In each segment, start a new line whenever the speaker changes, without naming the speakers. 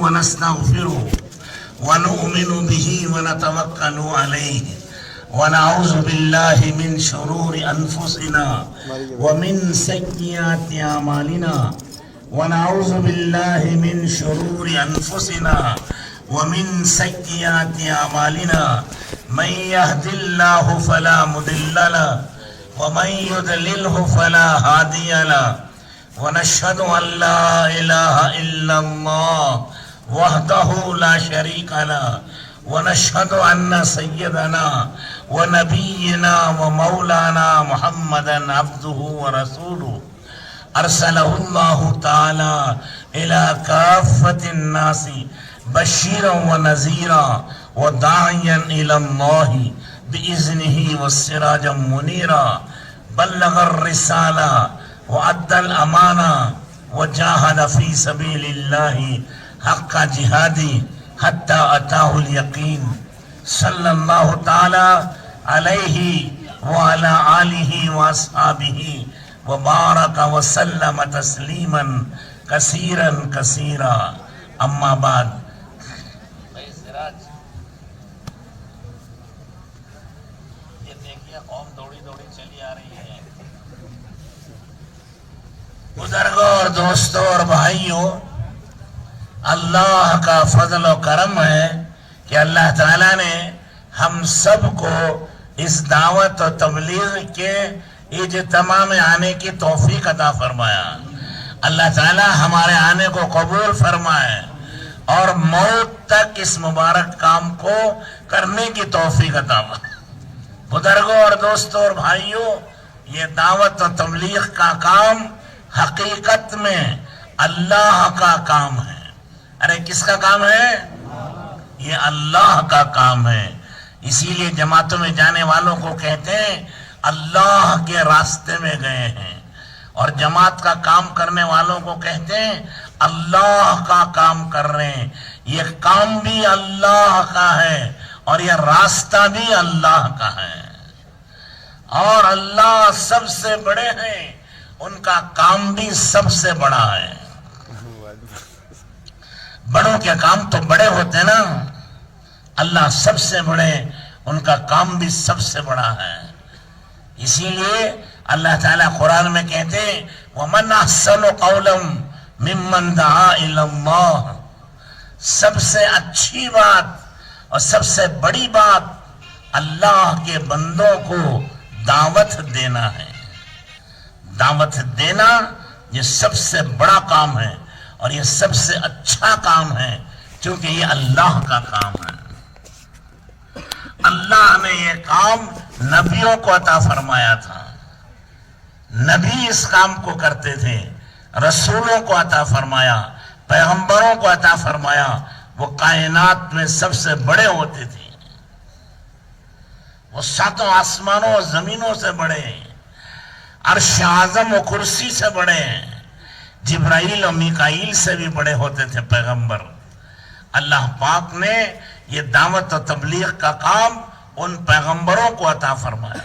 ونستغفره ونؤمن به ونتوكل عليه ونعوذ بالله من شرور أنفسنا ومن سيئات أعمالنا ونعوذ بالله من شرور أنفسنا ومن سيئات أعمالنا من يهد الله فلا مضل له ومن يضلله فلا هادي له ونشهد أن لا إله إلا الله وحده لا شريك له ونشهد أن سيدنا ونبينا ومولانا محمدا عبده ورسوله أرسله الله تعالى إلى كافة الناس بشيرا ونذيرا وداعيا إلى الله بإذنه والسراجا منيرا بلغ الرسالة وأدى الأمانة وجاهد في سبيل الله حق جهاده حتى أتاه اليقين صلى الله تعالى عليه وعلى آله وأصحابه وبارك وسلم تسليما كثيرا كثيرا أما بعد بزرگوں اور دوستوں اور بھائیوں، اللہ کا فضل و کرم ہے کہ اللہ تعالیٰ نے ہم سب کو اس دعوت و تبلیغ کے اجتماع میں آنے کی توفیق عطا فرمایا۔ اللہ تعالیٰ ہمارے آنے کو قبول فرمائے اور موت تک اس مبارک کام کو کرنے کی توفیق عطا فرمائے۔ بزرگوں اور دوستوں اور بھائیوں، یہ دعوت و تبلیغ کا کام حقیقت میں اللہ کا کام ہے۔ ارے کس کا کام ہے؟ یہ اللہ کا کام ہے۔ اسی لیے جماعتوں میں جانے والوں کو کہتے ہیں اللہ کے راستے میں گئے ہیں، اور جماعت کا کام کرنے والوں کو کہتے ہیں اللہ کا کام کر رہے ہیں۔ یہ کام بھی اللہ کا ہے اور یہ راستہ بھی اللہ کا ہے، اور اللہ سب سے بڑے ہیں، ان کا کام بھی سب سے بڑا ہے۔ بڑوں کے کام تو بڑے ہوتے نا، اللہ سب سے بڑے، ان کا کام بھی سب سے بڑا ہے۔ اسی لیے اللہ تعالیٰ قرآن میں کہتے ہیں وَمَنْ أَحْسَنُ قَوْلًا مِّمَّنْ دَعَا إِلَى اللَّهِ، سب سے اچھی بات اور سب سے بڑی بات اللہ کے بندوں کو دعوت دینا ہے۔ دعوت دینا یہ سب سے بڑا کام ہے اور یہ سب سے اچھا کام ہے، کیونکہ یہ اللہ کا کام ہے۔ اللہ نے یہ کام نبیوں کو عطا فرمایا تھا، نبی اس کام کو کرتے تھے، رسولوں کو عطا فرمایا، پیغمبروں کو عطا فرمایا، وہ کائنات میں سب سے بڑے ہوتے تھے، وہ ساتوں آسمانوں اور زمینوں سے بڑے، عرش اعظم و کرسی سے بڑے، جبرائیل اور میکائیل سے بھی بڑے ہوتے تھے پیغمبر۔ اللہ پاک نے یہ دعوت و تبلیغ کا کام ان پیغمبروں کو عطا فرمایا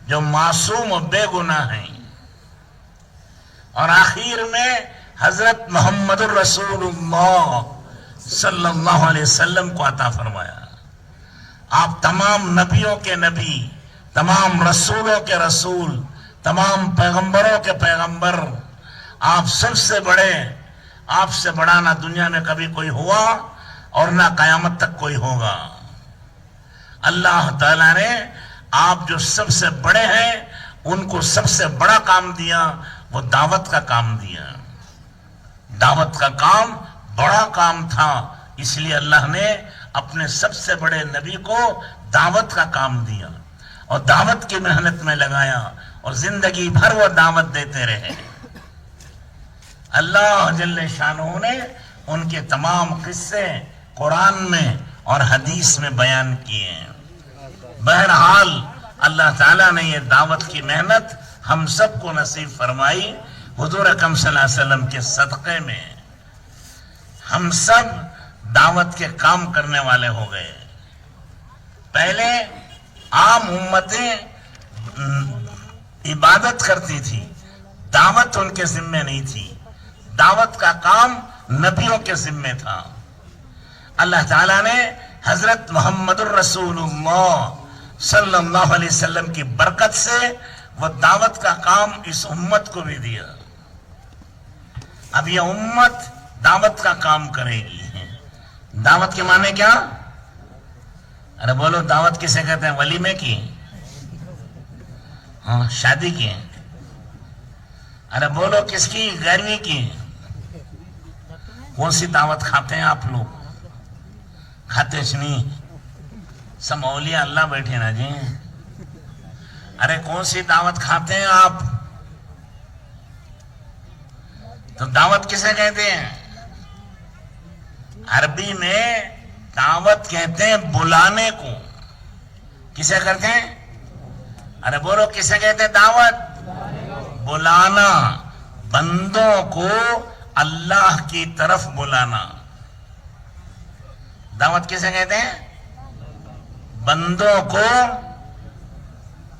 جو معصوم و بے گناہ ہیں، اور آخر میں حضرت محمد الرسول اللہ صلی اللہ علیہ وسلم کو عطا فرمایا۔ آپ تمام نبیوں کے نبی، تمام رسولوں کے رسول، تمام پیغمبروں کے پیغمبر، آپ سب سے بڑے، آپ سے بڑا نہ دنیا میں کبھی کوئی ہوا اور نہ قیامت تک کوئی ہوگا۔ اللہ تعالیٰ نے آپ جو سب سے بڑے ہیں ان کو سب سے بڑا کام دیا، وہ دعوت کا کام دیا۔ دعوت کا کام بڑا کام تھا، اس لیے اللہ نے اپنے سب سے بڑے نبی کو دعوت کا کام دیا اور دعوت کی محنت میں لگایا، اور زندگی بھر وہ دعوت دیتے رہے۔ اللہ جل شانہ نے ان کے تمام قصے قرآن میں اور حدیث میں بیان کیے ہیں۔ بہرحال اللہ تعالیٰ نے یہ دعوت کی محنت ہم سب کو نصیب فرمائی۔ حضور اکرم صلی اللہ علیہ وسلم کے صدقے میں ہم سب دعوت کے کام کرنے والے ہو گئے۔ پہلے عام امتیں عبادت کرتی تھی، دعوت ان کے ذمہ نہیں تھی۔ دعوت کا کام نبیوں کے ذمے تھا. اللہ تعالیٰ نے حضرت محمد الرسول اللہ صلی اللہ علیہ وسلم کی برکت سے وہ دعوت کا کام اس امت کو بھی دیا. اب یہ امت دعوت کا کام کرے گی. دعوت کے معنی کیا؟ ارے بولو، دعوت کسے کہتے ہیں؟ ولیمے کی؟ ہاں، شادی کی؟ ارے بولو کس کی؟ 11ویں کی؟ کون سی دعوت کھاتے ہیں آپ لوگ؟ کھاتے نہیں؟ سب اولیاء اللہ بیٹھے نا جی. ارے کون سی دعوت کھاتے ہیں آپ؟ تو دعوت کسے کہتے ہیں؟ عربی میں دعوت کہتے ہیں بلانے کو. کسے کرتے ہیں؟ ارے بولو کسے کہتے ہیں دعوت؟ بلانا، بندوں کو اللہ کی طرف بلانا. دعوت کسے کہتے ہیں؟ بندوں کو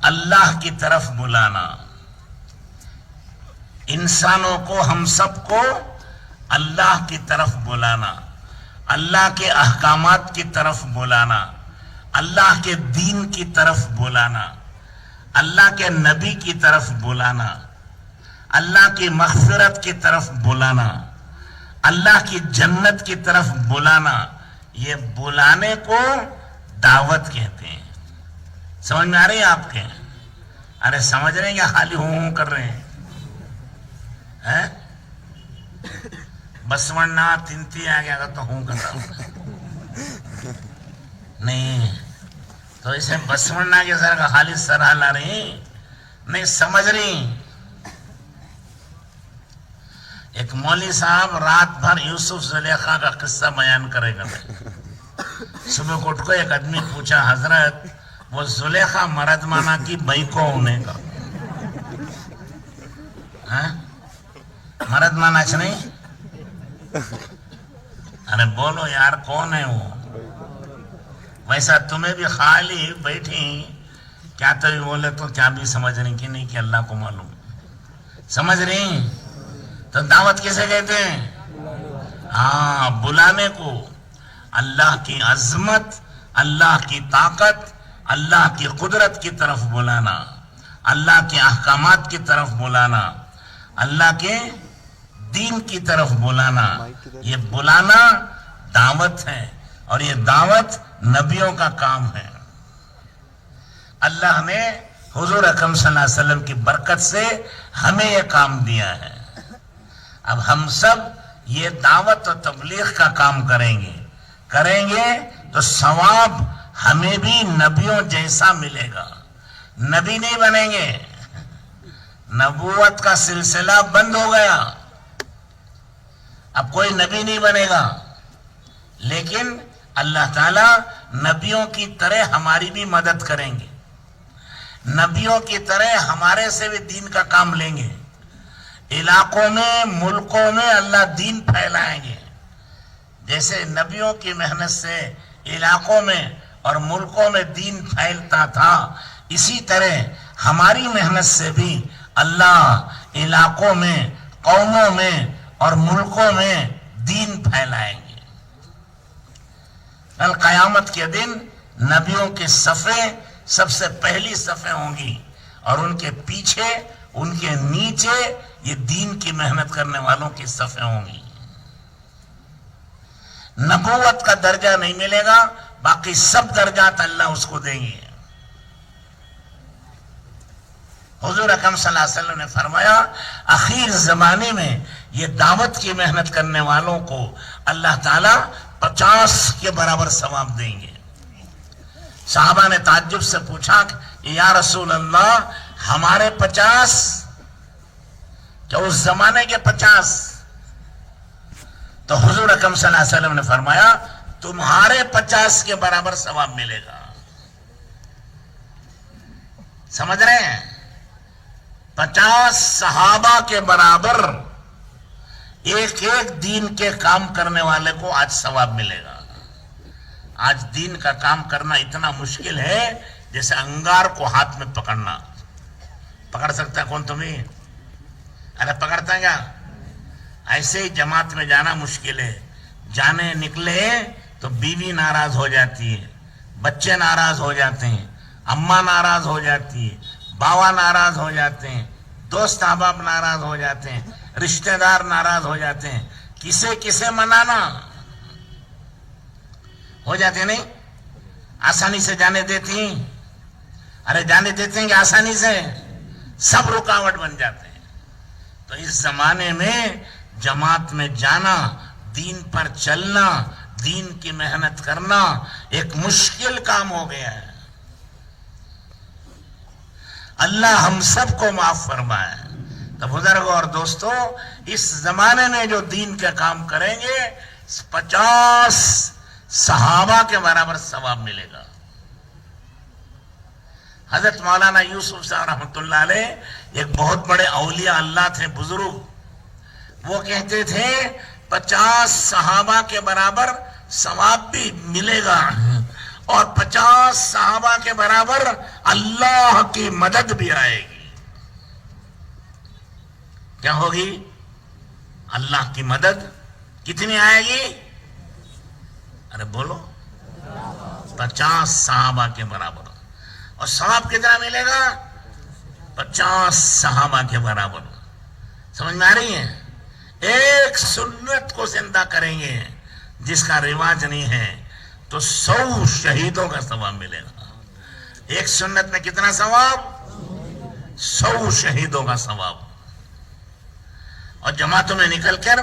اللہ کی طرف بلانا. انسانوں کو، ہم سب کو اللہ کی طرف بلانا، اللہ کے احکامات کی طرف بلانا، اللہ کے دین کی طرف بلانا، اللہ کے نبی کی طرف بلانا، اللہ کی مغفرت کی طرف بلانا، اللہ کی جنت کی طرف بلانا. یہ بلانے کو دعوت کہتے ہیں. سمجھ میں آ رہی ہے آپ کے؟ ارے سمجھ رہے ہیں یا خالی ہوں کر رہے ہیں؟ بسونا تنتی آ گیا تو ہوں کر رہا ہوں نہیں. تو اسے بسونا کے سر کا خالی سر ہلا رہی نہیں، سمجھ رہی. ایک مولوی صاحب رات بھر یوسف زلیخا کا قصہ بیان کرے گا. صبح کو اٹھ کو ایک آدمی پوچھا، حضرت وہ زلیخا مرد مانا کی بھائی کو ہونے کا؟ مرد مانا چ نہیں؟ ارے بولو یار کون ہے وہ؟ ویسا تمہیں بھی خالی بیٹھی کیا تو بھی بولے تو کیا بھی سمجھ رہی کہ نہیں کہ اللہ کو معلوم. سمجھ رہی؟ تو دعوت کسے کہتے ہیں؟ ہاں، بلانے کو. اللہ کی عظمت، اللہ کی طاقت، اللہ کی قدرت کی طرف بلانا، اللہ کے احکامات کی طرف بلانا، اللہ کے دین کی طرف بلانا. یہ بلانا دعوت ہے، اور یہ دعوت نبیوں کا کام ہے. اللہ نے حضور اکرم صلی اللہ علیہ وسلم کی برکت سے ہمیں یہ کام دیا ہے. اب ہم سب یہ دعوت و تبلیغ کا کام کریں گے تو ثواب ہمیں بھی نبیوں جیسا ملے گا. نبی نہیں بنیں گے، نبوت کا سلسلہ بند ہو گیا، اب کوئی نبی نہیں بنے گا. لیکن اللہ تعالیٰ نبیوں کی طرح ہماری بھی مدد کریں گے، نبیوں کی طرح ہمارے سے بھی دین کا کام لیں گے. علاقوں میں، ملکوں میں اللہ دین پھیلائیں گے. جیسے نبیوں کی محنت سے علاقوں میں اور ملکوں میں دین پھیلتا تھا، اسی طرح ہماری محنت سے بھی اللہ علاقوں میں، قوموں میں اور ملکوں میں دین پھیلائیں گے. کل قیامت کے دن نبیوں کے صفیں سب سے پہلی صفیں ہوں گی، اور ان کے پیچھے، ان کے نیچے یہ دین کی محنت کرنے والوں کی صفیں ہوں گی. نبوت کا درجہ نہیں ملے گا، باقی سب درجات اللہ اس کو دیں گے. حضور اکرم صلی اللہ علیہ وسلم نے فرمایا اخیر زمانے میں یہ دعوت کی محنت کرنے والوں کو اللہ تعالیٰ 50 کے برابر ثواب دیں گے. صحابہ نے تعجب سے پوچھا کہ یا رسول اللہ ہمارے 50 کیا اس زمانے کے 50؟ تو حضور اکرم صلی اللہ علیہ وسلم نے فرمایا تمہارے 50 کے برابر ثواب ملے گا. سمجھ رہے ہیں؟ 50 صحابہ کے برابر ایک ایک دین کے کام کرنے والے کو آج ثواب ملے گا. آج دین کا کام کرنا اتنا مشکل ہے جیسے انگار کو ہاتھ میں پکڑنا. پکڑ سکتا ہے کون تمہیں؟ ارے پکڑتا ہے کیا؟ ایسے ہی جماعت میں جانا مشکل ہے. جانے نکلے تو بیوی ناراض ہو جاتی ہے, بچے ناراض ہو جاتے ہیں, اماں ناراض ہو جاتی ہے, باوا ناراض ہو جاتے ہیں, دوست احباب ناراض ہو جاتے ہیں, رشتہ دار ناراض ہو جاتے ہیں. کسے منانا ہو جاتے نہیں. آسانی سے جانے دیتی ہیں؟ ارے جانے دیتے ہیں کہ آسانی سے؟ سب رکاوٹ بن جاتے ہیں. تو اس زمانے میں جماعت میں جانا, دین پر چلنا, دین کی محنت کرنا ایک مشکل کام ہو گیا ہے. اللہ ہم سب کو معاف فرمائے. تو بزرگوں اور دوستوں, اس زمانے میں جو دین کا کام کریں گے 50 صحابہ کے برابر ثواب ملے گا. حضرت مولانا یوسف صاحب رحمۃ اللہ علیہ ایک بہت بڑے اولیاء اللہ تھے, بزرگ. وہ کہتے تھے 50 صحابہ کے برابر ثواب بھی ملے گا اور 50 صحابہ کے برابر اللہ کی مدد بھی آئے گی. کیا ہوگی؟ اللہ کی مدد. کتنی آئے گی؟ ارے بولو. 50 صحابہ کے برابر. اور ثواب کتنا ملے گا؟ 50 صحابہ کے برابر. سمجھ میں آ رہی ہے؟ ایک سنت کو زندہ کریں گے جس کا رواج نہیں ہے تو 100 شہیدوں کا ثواب ملے گا. ایک سنت میں کتنا ثواب؟ 100 شہیدوں کا ثواب. اور جماعتوں میں نکل کر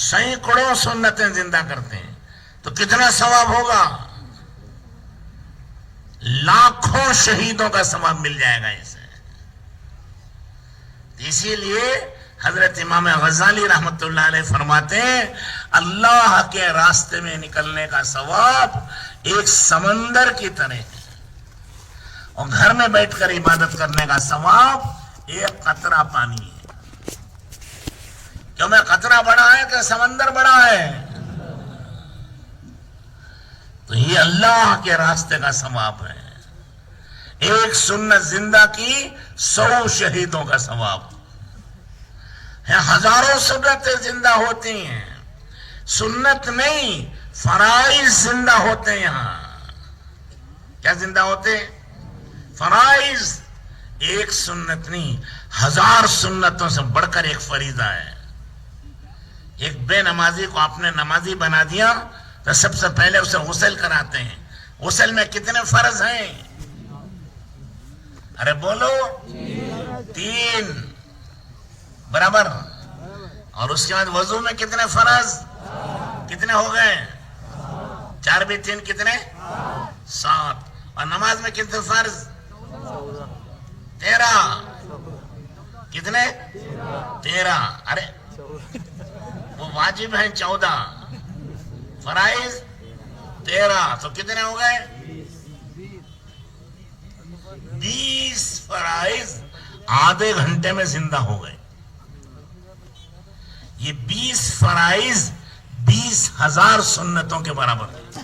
سینکڑوں سنتیں زندہ کرتے ہیں تو کتنا ثواب ہوگا؟ لاکھوں شہیدوں کا ثواب مل جائے گا اسے. اسی لیے حضرت امام غزالی رحمت اللہ علیہ فرماتے ہیں اللہ کے راستے میں نکلنے کا ثواب ایک سمندر کی طرح ہے, اور گھر میں بیٹھ کر عبادت کرنے کا ثواب ایک قطرہ پانی ہے. کیوں میں قطرہ بڑا ہے کہ سمندر بڑا ہے؟ تو یہ اللہ کے راستے کا ثواب ہے. ایک سنت زندہ کی 100 شہیدوں کا ثواب ہے. ہزاروں سنتیں زندہ ہوتی ہیں. سنت نہیں, فرائض زندہ ہوتے ہیں یہاں. کیا زندہ ہوتے؟ فرائض. ایک سنت نہیں, 1000 سنتوں سے بڑھ کر ایک فریضہ ہے. ایک بے نمازی کو آپ نے نمازی بنا دیا تو سب سے پہلے اسے غسل کراتے ہیں. غسل میں کتنے فرض ہیں؟ ارے بولو. 3 برابر. اور اس کے بعد وضو میں کتنے فرض؟ کتنے ہو گئے؟ 4 بھی 3 کتنے؟ 7. اور نماز میں کتنے فرض؟ 13. کتنے؟ 13. ارے وہ واجب ہیں 14, فرائض 13, تو کتنے ہو گئے؟ 20 فرائض آدھے گھنٹے میں زندہ ہو گئے. یہ 20 فرائض 20,000 سنتوں کے برابر ہے.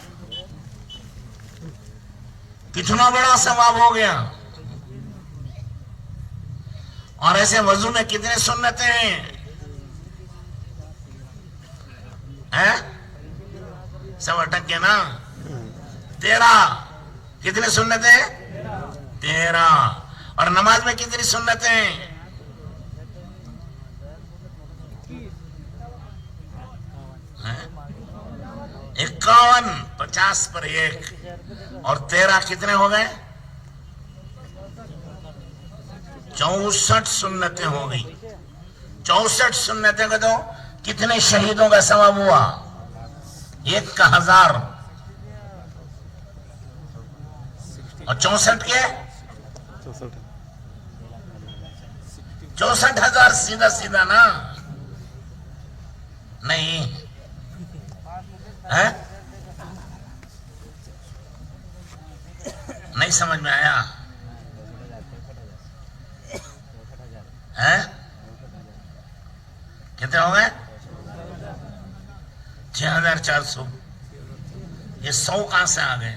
کتنا بڑا ثواب ہو گیا. اور ایسے وضو میں کتنے سنتیں ہیں؟ سب اٹک گئے نا. 13. کتنے سنتیں؟ 13. اور نماز میں کتنی سنتیں؟ 51. 50 پر 1. اور 13 کتنے ہو گئے؟ 64 سنتیں ہو گئی. 64 سنتیں کا تو کتنے شہیدوں کا ثواب ہوا؟ 1 کا 1000 اور 64 کے 64,000. سیدھا سیدھا نا نہیں ہے؟ نہیں سمجھ میں آیا ہے؟ کتنے ہو گئے؟ 6,400. یہ 100 کہاں سے آ گئے؟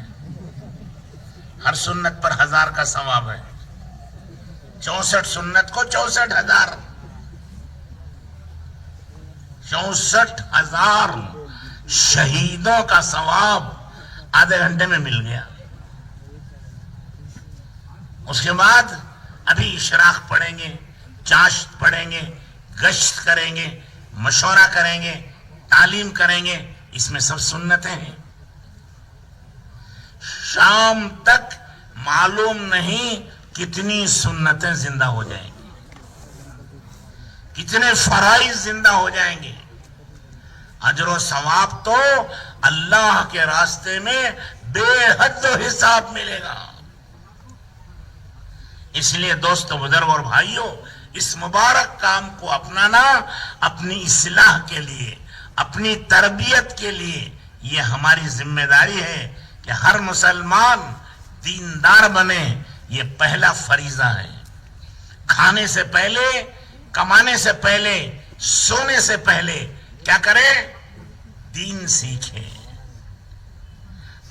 ہر سنت پر 1000 کا ثواب ہے. 64 سنت کو 64,000. 64,000 شہیدوں کا ثواب آدھے گھنٹے میں مل گیا. اس کے بعد ابھی اشراق پڑھیں گے، چاشت پڑھیں گے، گشت کریں گے، مشورہ کریں گے، تعلیم کریں گے. اس میں سب سنتیں ہیں. شام تک معلوم نہیں کتنی سنتیں زندہ ہو جائیں گی، کتنے فرائض زندہ ہو جائیں گے. اجر و ثواب تو اللہ کے راستے میں بے حد و حساب ملے گا. اس لیے دوستو، بزرگ اور بھائیوں، اس مبارک کام کو اپنانا اپنی اصلاح کے لیے، اپنی تربیت کے لیے، یہ ہماری ذمہ داری ہے کہ ہر مسلمان دیندار بنے. یہ پہلا فریضہ ہے. کھانے سے پہلے، کمانے سے پہلے، سونے سے پہلے کیا کرے؟ دین سیکھے،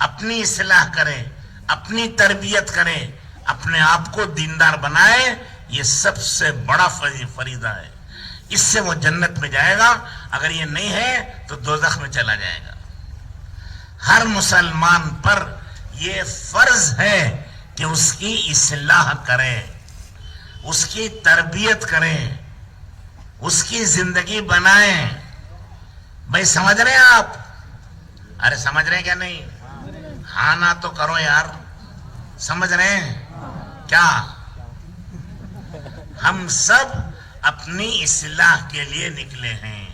اپنی اصلاح کرے، اپنی تربیت کرے، اپنے آپ کو دیندار بنائے. یہ سب سے بڑا فریضہ ہے. اس سے وہ جنت میں جائے گا. اگر یہ نہیں ہے تو دوزخ میں چلا جائے گا. ہر مسلمان پر یہ فرض ہے کہ اس کی اصلاح کرے، اس کی تربیت کرے، اس کی زندگی بنائیں. بھائی سمجھ رہے ہیں آپ؟ ارے سمجھ رہے ہیں کیا نہیں؟ ہاں نہ تو کرو یار. سمجھ رہے ہیں کیا؟ ہم سب اپنی اصلاح کے لیے نکلے ہیں.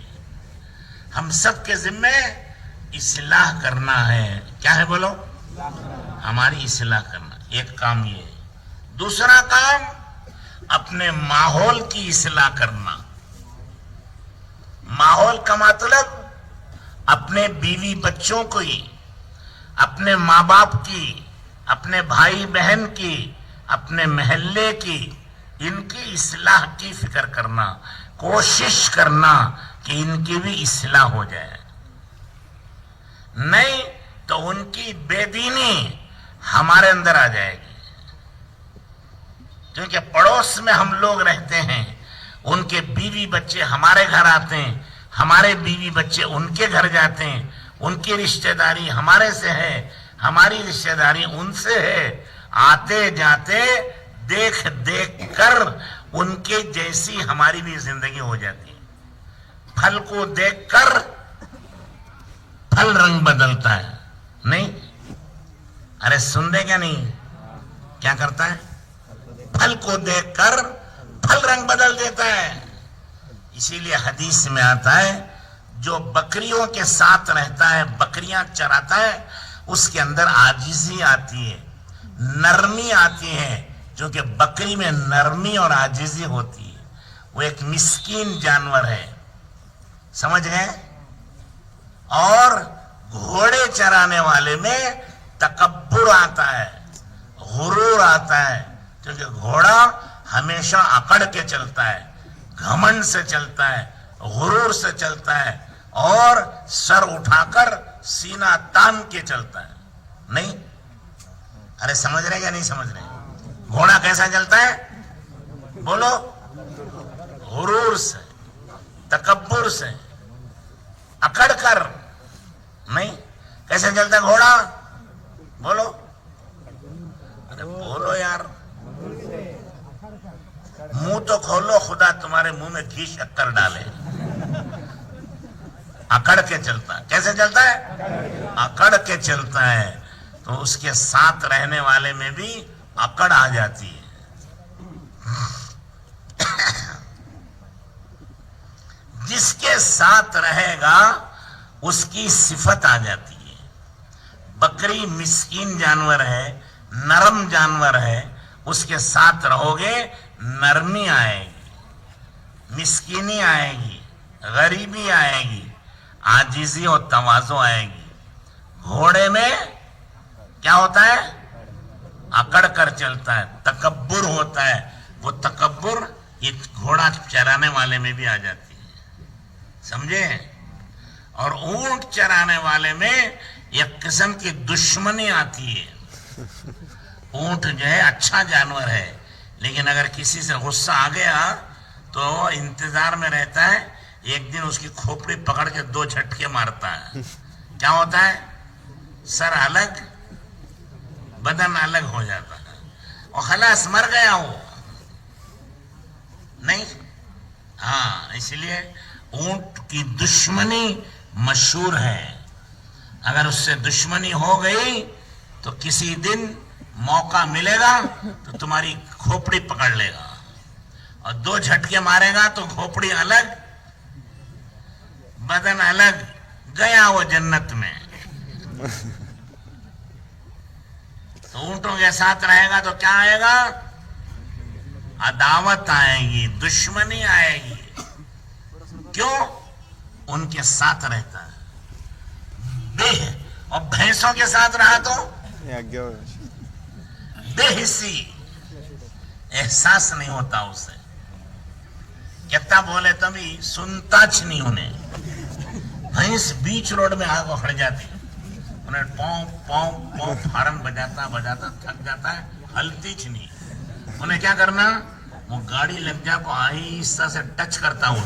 ہم سب کے ذمہ اصلاح کرنا ہے. کیا ہے بولو؟ ہماری اصلاح کرنا. ایک کام یہ ہے. دوسرا کام اپنے ماحول کی اصلاح کرنا. ماحول کا مطلب اپنے بیوی بچوں کی، اپنے ماں باپ کی، اپنے بھائی بہن کی، اپنے محلے کی، ان کی اصلاح کی فکر کرنا، کوشش کرنا کہ ان کی بھی اصلاح ہو جائے. نہیں تو ان کی بے دینی ہمارے اندر آ جائے گی. کیونکہ پڑوس میں ہم لوگ رہتے ہیں، ان کے بیوی بچے ہمارے گھر آتے ہیں، ہمارے بیوی بچے ان کے گھر جاتے ہیں. ان کی رشتہ داری ہمارے سے ہے، ہماری رشتہ داری ان سے ہے. آتے جاتے دیکھ دیکھ کر ان کے جیسی ہماری بھی زندگی ہو جاتی ہے. پھل کو دیکھ کر پھل رنگ بدلتا ہے. نہیں؟ ارے سن دے کیا نہیں؟ کیا کرتا ہے؟ پھل کو دیکھ کر پھل رنگ بدل دیتا ہے. اسی لیے حدیث میں آتا ہے جو بکریوں کے ساتھ رہتا ہے، بکریاں چراتا ہے، اس کے اندر عاجزی آتی ہے، نرمی آتی ہے. کیونکہ بکری میں نرمی اور عاجزی ہوتی ہے. وہ ایک مسکین جانور ہے. سمجھ گئے؟ اور گھوڑے چرانے والے میں تکبر آتا ہے، غرور آتا ہے. کیونکہ گھوڑا ہمیشہ اکڑ کے چلتا ہے، گھمنڈ سے چلتا ہے، غرور سے چلتا ہے، اور سر اٹھا کر سینہ تان کے چلتا ہے. نہیں؟ ارے سمجھ رہے کیا نہیں سمجھ رہے؟ گھوڑا کیسا چلتا ہے؟ بولو. غرور سے، تکبر سے، اکڑ کر. نہیں؟ کیسے چلتا ہے گھوڑا؟ بولو. ارے بولو یار. منہ تو کھولو، خدا تمہارے منہ میں گھی شکر ڈالے. اکڑ کے چلتا ہے. کیسے چلتا ہے؟ اکڑ کے چلتا ہے. تو اس کے ساتھ رہنے والے میں بھی اکڑ آ جاتی ہے. جس کے ساتھ رہے گا اس کی صفت آ جاتی ہے. بکری مسکین جانور ہے، نرم جانور ہے. اس کے ساتھ رہو گے نرمی آئے گی، مسکینی آئے گی، غریبی آئے گی، عاجزی اور تواضع آئے گی. گھوڑے میں کیا ہوتا ہے؟ اکڑ کر چلتا ہے، تکبر ہوتا ہے. وہ تکبر یہ گھوڑا چرانے والے میں بھی آ جاتی ہے. سمجھے؟ اور اونٹ چرانے والے میں ایک قسم کی دشمنی آتی ہے. اونٹ جو ہے اچھا جانور ہے، لیکن اگر کسی سے غصہ آ گیا تو انتظار میں رہتا ہے ایک دن اس کی کھوپڑی پکڑ کے 2 جھٹکے مارتا ہے. کیا ہوتا ہے؟ سر الگ بدن الگ ہو جاتا ہے اور خلاص مر گیا وہ. نہیں، ہاں، اس لیے اونٹ کی دشمنی مشہور ہے. اگر اس سے دشمنی ہو گئی تو کسی دن موقع ملے گا تو تمہاری کھوپڑی پکڑ لے گا اور 2 جھٹکے مارے گا تو کھوپڑی الگ بدن الگ، گیا وہ جنت میں. تو اونٹوں کے ساتھ رہے گا تو کیا آئے گا؟ عداوت آئے گی، دشمنی آئے گی. کیوں؟ ان کے ساتھ رہتا ہے. اور بھینسوں کے ساتھ رہا تو بے حسی، احساس نہیں ہوتا اسے. کتنا بولے تبھی سنتا چھ نہیں انہیں. بھینس بیچ روڈ میں آگے کھڑ جاتی، انہیں پاؤں پاؤں پاؤں ہارن بجاتا بجاتا تھک جاتا ہے، ہلتی چھ نہیں. انہیں کیا کرنا؟ وہ گاڑی لگ جا کو آہستہ سے ٹچ کرتا ہوں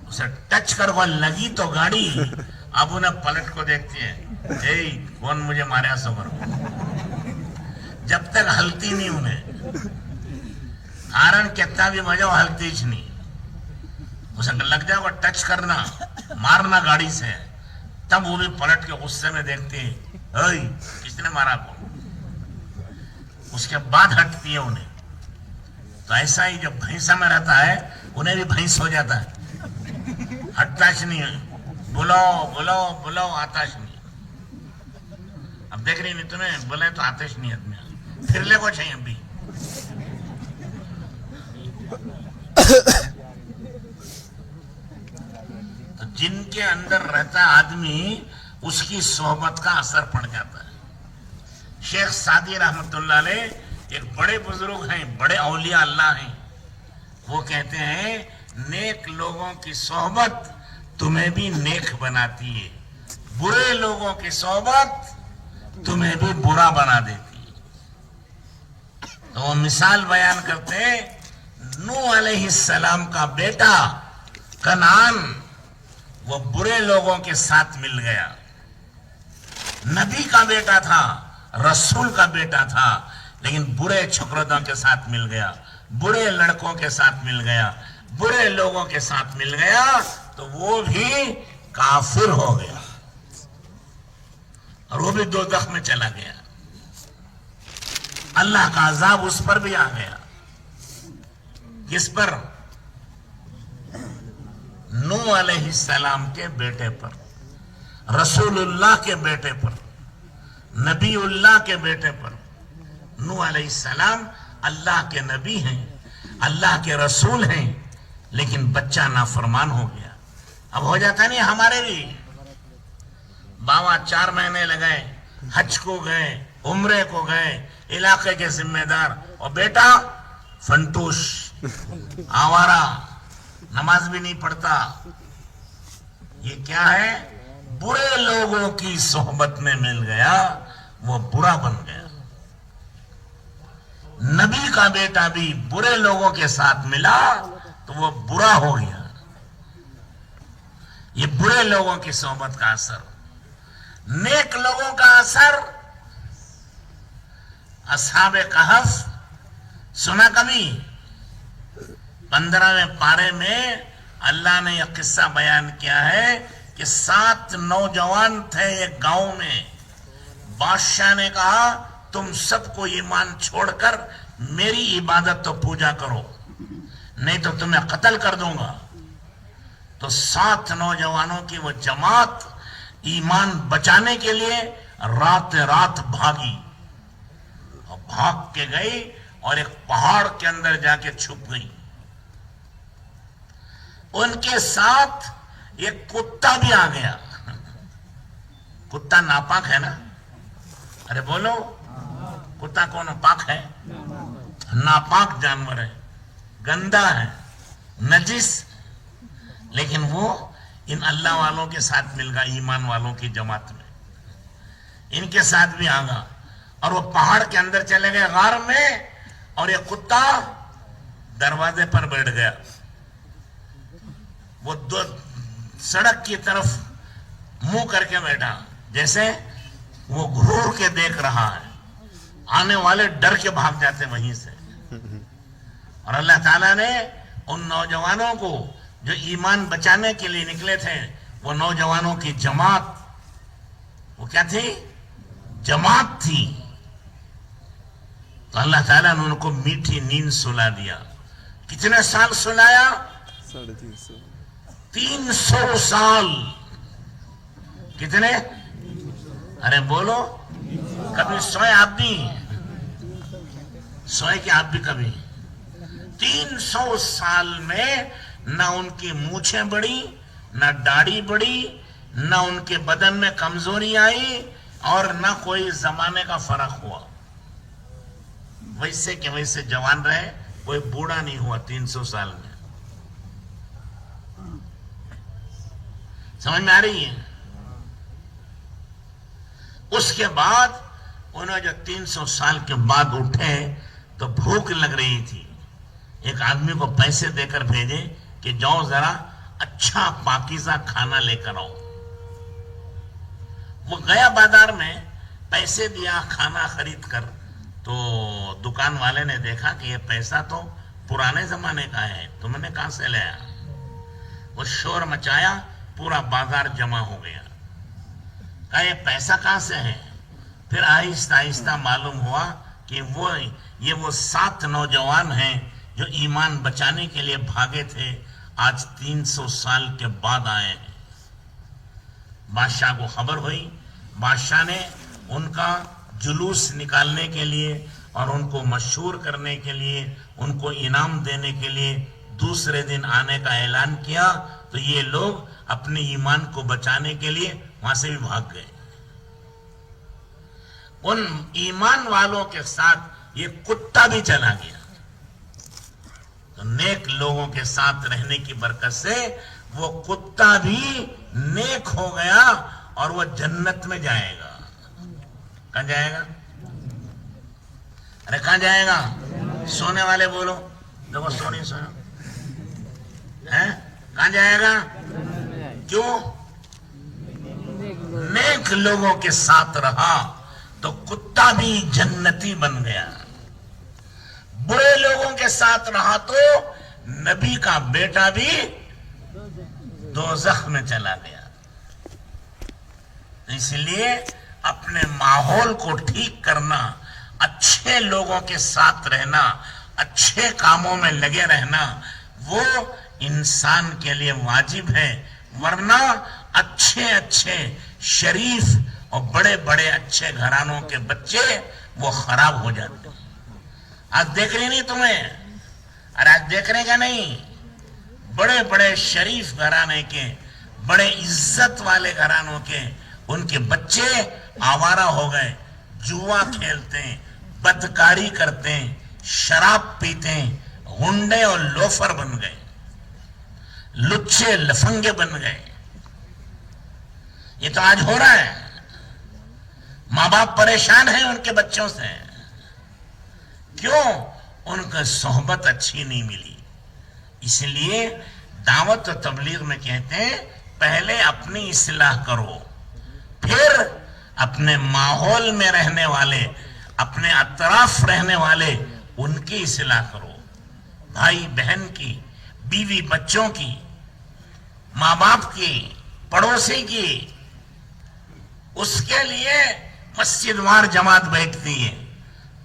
اسے ٹچ کر وہ لگی تو گاڑی اب انہیں پلٹ کو دیکھتی ہے، اے کون مجھے ماریا سو کرو. جب تک ہلتی نہیں انہیں ہارن کتنا بھی بجاؤ ہلتی چھ نہیں. اسے لگ جائے وہ ٹچ کرنا مارنا گاڑی سے، تب وہ بھی پلٹ کے غصے میں دیکھتی ہے، اے کس نے مارا کو. اس کے بعد ہٹتی ہے انہیں. تو ایسا ہی جو بھینسا میں رہتا ہے انہیں بھی بھینس ہو جاتا ہے، ہٹتا چھ نہیں ہے. بلاؤ بلاؤ بلاؤ آتاش نہیں. اب دیکھ رہی نہیں تمہیں بولے تو آتش نہیں آدمی پھر لے کو چاہیے. ابھی تو جن کے اندر رہتا آدمی اس کی صحبت کا اثر پڑ جاتا ہے. شیخ سعدی رحمت اللہ علیہ ایک بڑے بزرگ ہیں، بڑے اولیاء اللہ ہیں. وہ کہتے ہیں نیک لوگوں کی صحبت تمہیں بھی نیک بناتی ہے، برے لوگوں کی صحبت تمہیں بھی برا بنا دیتی ہے. تو وہ مثال بیان کرتے ہیں، نوح علیہ السلام کا بیٹا کنعان وہ برے لوگوں کے ساتھ مل گیا. نبی کا بیٹا تھا، رسول کا بیٹا تھا، لیکن برے چھکردوں کے ساتھ مل گیا، برے لڑکوں کے ساتھ مل گیا، برے لوگوں کے ساتھ مل گیا تو وہ بھی کافر ہو گیا اور وہ بھی دوزخ میں چلا گیا. اللہ کا عذاب اس پر بھی آ گیا. کس پر؟ نوح علیہ السلام کے بیٹے پر، رسول اللہ کے بیٹے پر، نبی اللہ کے بیٹے پر. نوح علیہ السلام اللہ کے نبی ہیں، اللہ کے رسول ہیں، لیکن بچہ نافرمان ہو گیا. اب ہو جاتا نہیں ہمارے بھی. بابا 4 مہینے لگائے، حج کو گئے، عمرے کو گئے، علاقے کے ذمہ دار، اور بیٹا فنٹوش آوارہ، نماز بھی نہیں پڑھتا. یہ کیا ہے؟ برے لوگوں کی صحبت میں مل گیا، وہ برا بن گیا. نبی کا بیٹا بھی برے لوگوں کے ساتھ ملا تو وہ برا ہو گیا. یہ برے لوگوں کی صحبت کا اثر. نیک لوگوں کا اثر. اصحاب کہف سنا کبھی؟ 15ویں پارے میں اللہ نے یہ قصہ بیان کیا ہے کہ 7 نوجوان تھے ایک گاؤں میں. بادشاہ نے کہا تم سب کو ایمان چھوڑ کر میری عبادت تو پوجا کرو، نہیں تو تمہیں قتل کر دوں گا. تو 7 نوجوانوں کی وہ جماعت ایمان بچانے کے لیے رات بھاگی اور بھاگ کے گئی اور ایک پہاڑ کے اندر جا کے چھپ گئی. ان کے ساتھ ایک کتا بھی آ گیا. کتا ناپاک ہے نا؟ ارے بولو، کتا کون پاک ہے؟ ناپاک جانور ہے، گندا ہے، نجس. لیکن وہ ان اللہ والوں کے ساتھ مل گیا، ایمان والوں کی جماعت میں. ان کے ساتھ بھی آگا اور وہ پہاڑ کے اندر چلے گئے غار میں، اور یہ کتا دروازے پر بیٹھ گیا. وہ دو سڑک کی طرف منہ کر کے بیٹھا، جیسے وہ گھور کے دیکھ رہا ہے، آنے والے ڈر کے بھاگ جاتے وہیں سے. اور اللہ تعالیٰ نے ان نوجوانوں کو جو ایمان بچانے کے لیے نکلے تھے، وہ نوجوانوں کی جماعت، وہ کیا تھی؟ جماعت تھی. تو اللہ تعالیٰ نے ان کو میٹھی نیند سلا دیا. کتنے سال سلایا؟ 300 سال. کتنے؟ ارے بولو. کبھی سوئے آپ بھی؟ سوئے کہ آپ بھی کبھی؟ 300 سال میں نہ ان کی مونچھیں بڑی، نہ داڑھی بڑی، نہ ان کے بدن میں کمزوری آئی، اور نہ کوئی زمانے کا فرق ہوا. ویسے کہ ویسے جوان رہے، کوئی بوڑھا نہیں ہوا 300 سال میں. سمجھ میں آ رہی ہے؟ اس کے بعد انہوں جو 300 سال کے بعد اٹھے تو بھوک لگ رہی تھی. ایک آدمی کو پیسے دے کر بھیجے کہ جاؤ ذرا اچھا پاکیزہ کھانا لے کر آؤ. وہ گیا بازار میں، پیسے دیا کھانا خرید کر. تو دکان والے نے دیکھا کہ یہ پیسہ تو پرانے زمانے کا ہے، تم نے کہاں سے لیا؟ وہ شور مچایا، پورا بازار جمع ہو گیا. کہا یہ پیسہ کہاں سے ہے؟ پھر آہستہ آہستہ معلوم ہوا کہ یہ وہ 7 نوجوان ہیں جو ایمان بچانے کے لیے بھاگے تھے، آج 300 سال کے بعد آئے ہیں. بادشاہ کو خبر ہوئی. بادشاہ نے ان کا جلوس نکالنے کے لیے اور ان کو مشہور کرنے کے لیے، ان کو انعام دینے کے لیے دوسرے دن آنے کا اعلان کیا. تو یہ لوگ اپنے ایمان کو بچانے کے لیے وہاں سے بھی بھاگ گئے. ان ایمان والوں کے ساتھ یہ کتا بھی چلا گیا. تو نیک لوگوں کے ساتھ رہنے کی برکت سے وہ کتا بھی نیک ہو گیا اور وہ جنت میں جائے گا. کہاں جائے گا؟ ارے کہاں جائے گا؟ سونے والے بولو. دیکھو سونی سونا ہے. کہاں جائے گا؟ کیوں؟ نیک لوگوں کے ساتھ رہا تو کتا بھی جنتی بن گیا. برے لوگوں کے ساتھ رہا تو نبی کا بیٹا بھی دوزخ میں چلا گیا. اس لیے اپنے ماحول کو ٹھیک کرنا، اچھے لوگوں کے ساتھ رہنا، اچھے کاموں میں لگے رہنا، وہ انسان کے لیے واجب ہے. ورنہ اچھے شریف اور بڑے بڑے اچھے گھرانوں کے بچے وہ خراب ہو جاتے ہیں. آج دیکھ رہی نہیں تمہیں؟ ارے آج دیکھ رہے گا نہیں؟ بڑے بڑے شریف گھرانے کے، بڑے عزت والے گھرانوں کے، ان کے بچے آوارہ ہو گئے، جوا کھیلتے ہیں، بدکاری کرتے ہیں، شراب پیتے ہیں، غنڈے اور لوفر بن گئے، لچے لفنگے بن گئے. یہ تو آج ہو رہا ہے. ماں باپ پریشان ہیں ان کے بچوں سے. کیوں؟ ان کا صحبت اچھی نہیں ملی. اس لیے دعوت و تبلیغ میں کہتے ہیں پہلے اپنی اصلاح کرو، پھر اپنے ماحول میں رہنے والے، اپنے اطراف رہنے والے، ان کی اصلاح کرو. بھائی بہن کی، بیوی بچوں کی، ماں باپ کی، پڑوسی کی. اس کے لیے مسجد وار جماعت بیٹھتی ہے.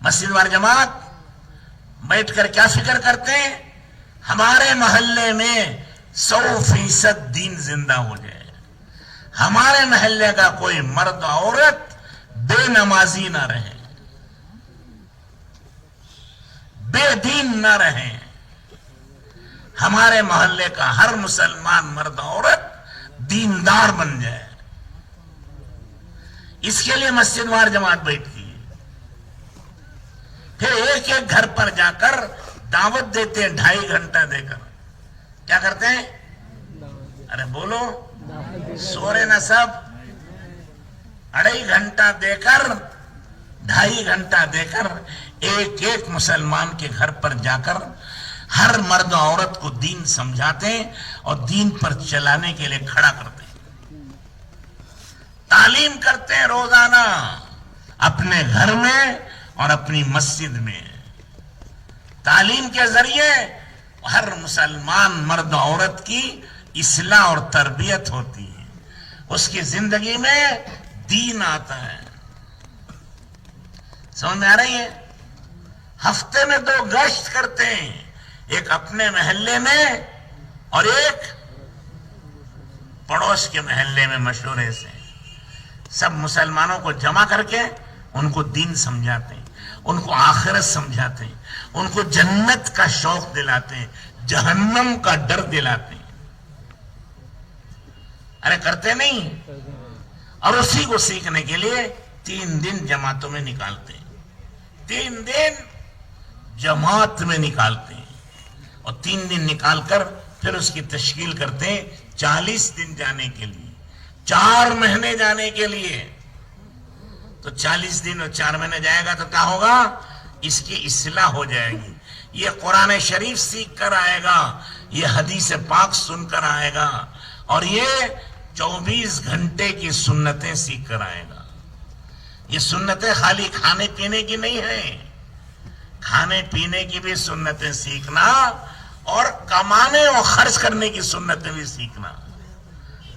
مسجد وار جماعت بیٹھ کر کیا فکر کرتے ہیں؟ ہمارے محلے میں 100% دین زندہ ہو جائے. ہمارے محلے کا کوئی مرد عورت بے نمازی نہ رہے، بے دین نہ رہے. ہمارے محلے کا ہر مسلمان مرد عورت دیندار بن جائے. اس کے لیے مسجد وار جماعت بیٹھتی ہے. پھر ایک ایک گھر پر جا کر دعوت دیتے ہیں 2.5 گھنٹہ دے کر. کیا کرتے ہیں؟ ارے بولو، سو رہے نا سب؟ 2.5 گھنٹہ دے کر، 2.5 گھنٹہ دے کر ایک ایک مسلمان کے گھر پر جا کر ہر مرد و عورت کو دین سمجھاتے اور دین پر چلانے کے لیے کھڑا کرتے ہیں، تعلیم کرتے ہیں روزانہ اپنے گھر میں اور اپنی مسجد میں۔ تعلیم کے ذریعے ہر مسلمان مرد و عورت کی اصلاح اور تربیت ہوتی ہے، اس کی زندگی میں دین آتا ہے۔ سمجھ میں آ رہی ہے؟ ہفتے میں 2 گشت کرتے ہیں، ایک اپنے محلے میں اور ایک پڑوس کے محلے میں، مشورے سے سب مسلمانوں کو جمع کر کے ان کو دین سمجھاتے ہیں، ان کو آخرت سمجھاتے ہیں، ان کو جنت کا شوق دلاتے ہیں، جہنم کا ڈر دلاتے ہیں۔ ارے کرتے نہیں؟ اور اسی کو سیکھنے کے لیے 3 دن جماعتوں میں نکالتے ہیں، 3 دن جماعت میں نکالتے ہیں، اور 3 دن نکال کر پھر اس کی تشکیل کرتے ہیں 40 دن جانے کے لیے، 4 مہینے جانے کے لیے۔ تو 40 دن اور 4 مہینے جائے گا تو کیا ہوگا؟ اس کی اصلاح ہو جائے گی، یہ قرآن شریف سیکھ کر آئے گا، یہ حدیث پاک سن کر آئے گا، اور یہ 24 گھنٹے کی سنتیں سیکھ کر آئے گا۔ یہ سنتیں خالی کھانے پینے کی نہیں ہیں، کھانے پینے کی بھی سنتیں سیکھنا اور کمانے اور خرچ کرنے کی سنتیں بھی سیکھنا۔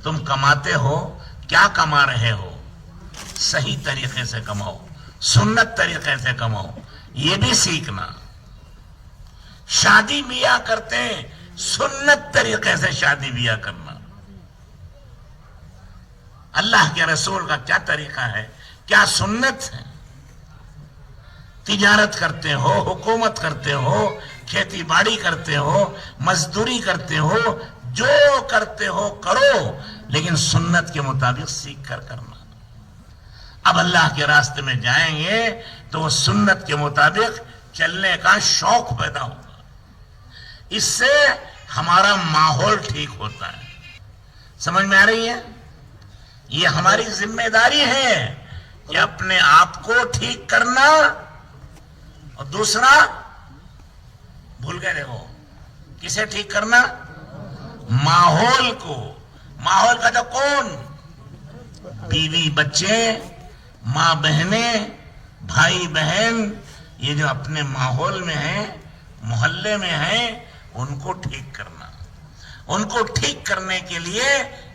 تم کماتے ہو، کیا کما رہے ہو؟ صحیح طریقے سے کماؤ، سنت طریقے سے کماؤ، یہ بھی سیکھنا۔ شادی بیاہ کرتے ہیں، سنت طریقے سے شادی بیاہ کرنا۔ اللہ کے رسول کا کیا طریقہ ہے، کیا سنت ہے؟ تجارت کرتے ہو، حکومت کرتے ہو، کھیتی باڑی کرتے ہو، مزدوری کرتے ہو، جو کرتے ہو کرو، لیکن سنت کے مطابق سیکھ کر کرنا۔ اب اللہ کے راستے میں جائیں گے تو وہ سنت کے مطابق چلنے کا شوق پیدا ہوگا، اس سے ہمارا ماحول ٹھیک ہوتا ہے۔ سمجھ میں آ رہی ہے؟ یہ ہماری ذمہ داری ہے کہ اپنے آپ کو ٹھیک کرنا، اور دوسرا بھول گئے دیکھو کسے ٹھیک کرنا؟ ماحول کو۔ ماحول کا تو کون؟ بیوی بچے، ماں بہنیں، بھائی بہن، یہ جو اپنے ماحول میں ہیں، محلے میں ہیں، ان کو ٹھیک کرنا۔ ان کو ٹھیک کرنے کے لیے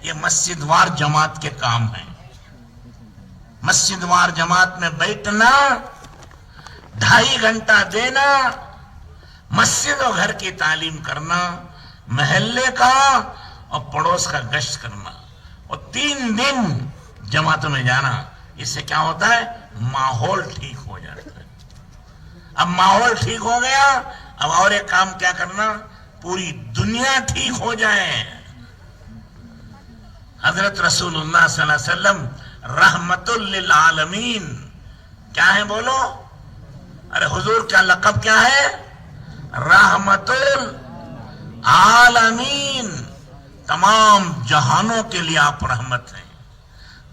یہ مسجد وار جماعت کے کام ہیں۔ مسجد وار جماعت میں بیٹھنا، 2.5 گھنٹہ دینا، مسجد و گھر کی تعلیم کرنا، محلے کا اور پڑوس کا گشت کرنا، اور 3 دن جماعتوں میں جانا۔ اس سے کیا ہوتا ہے؟ ماحول ٹھیک ہو جاتا ہے۔ اب ماحول ٹھیک ہو گیا، اب اور ایک کام کیا کرنا؟ پوری دنیا ٹھیک ہو جائے۔ حضرت رسول اللہ صلی اللہ علیہ وسلم رحمت للعالمین کیا ہے؟ بولو۔ ارے حضور کا لقب کیا ہے؟ رحمت العالمین، تمام جہانوں کے لیے آپ رحمت ہیں،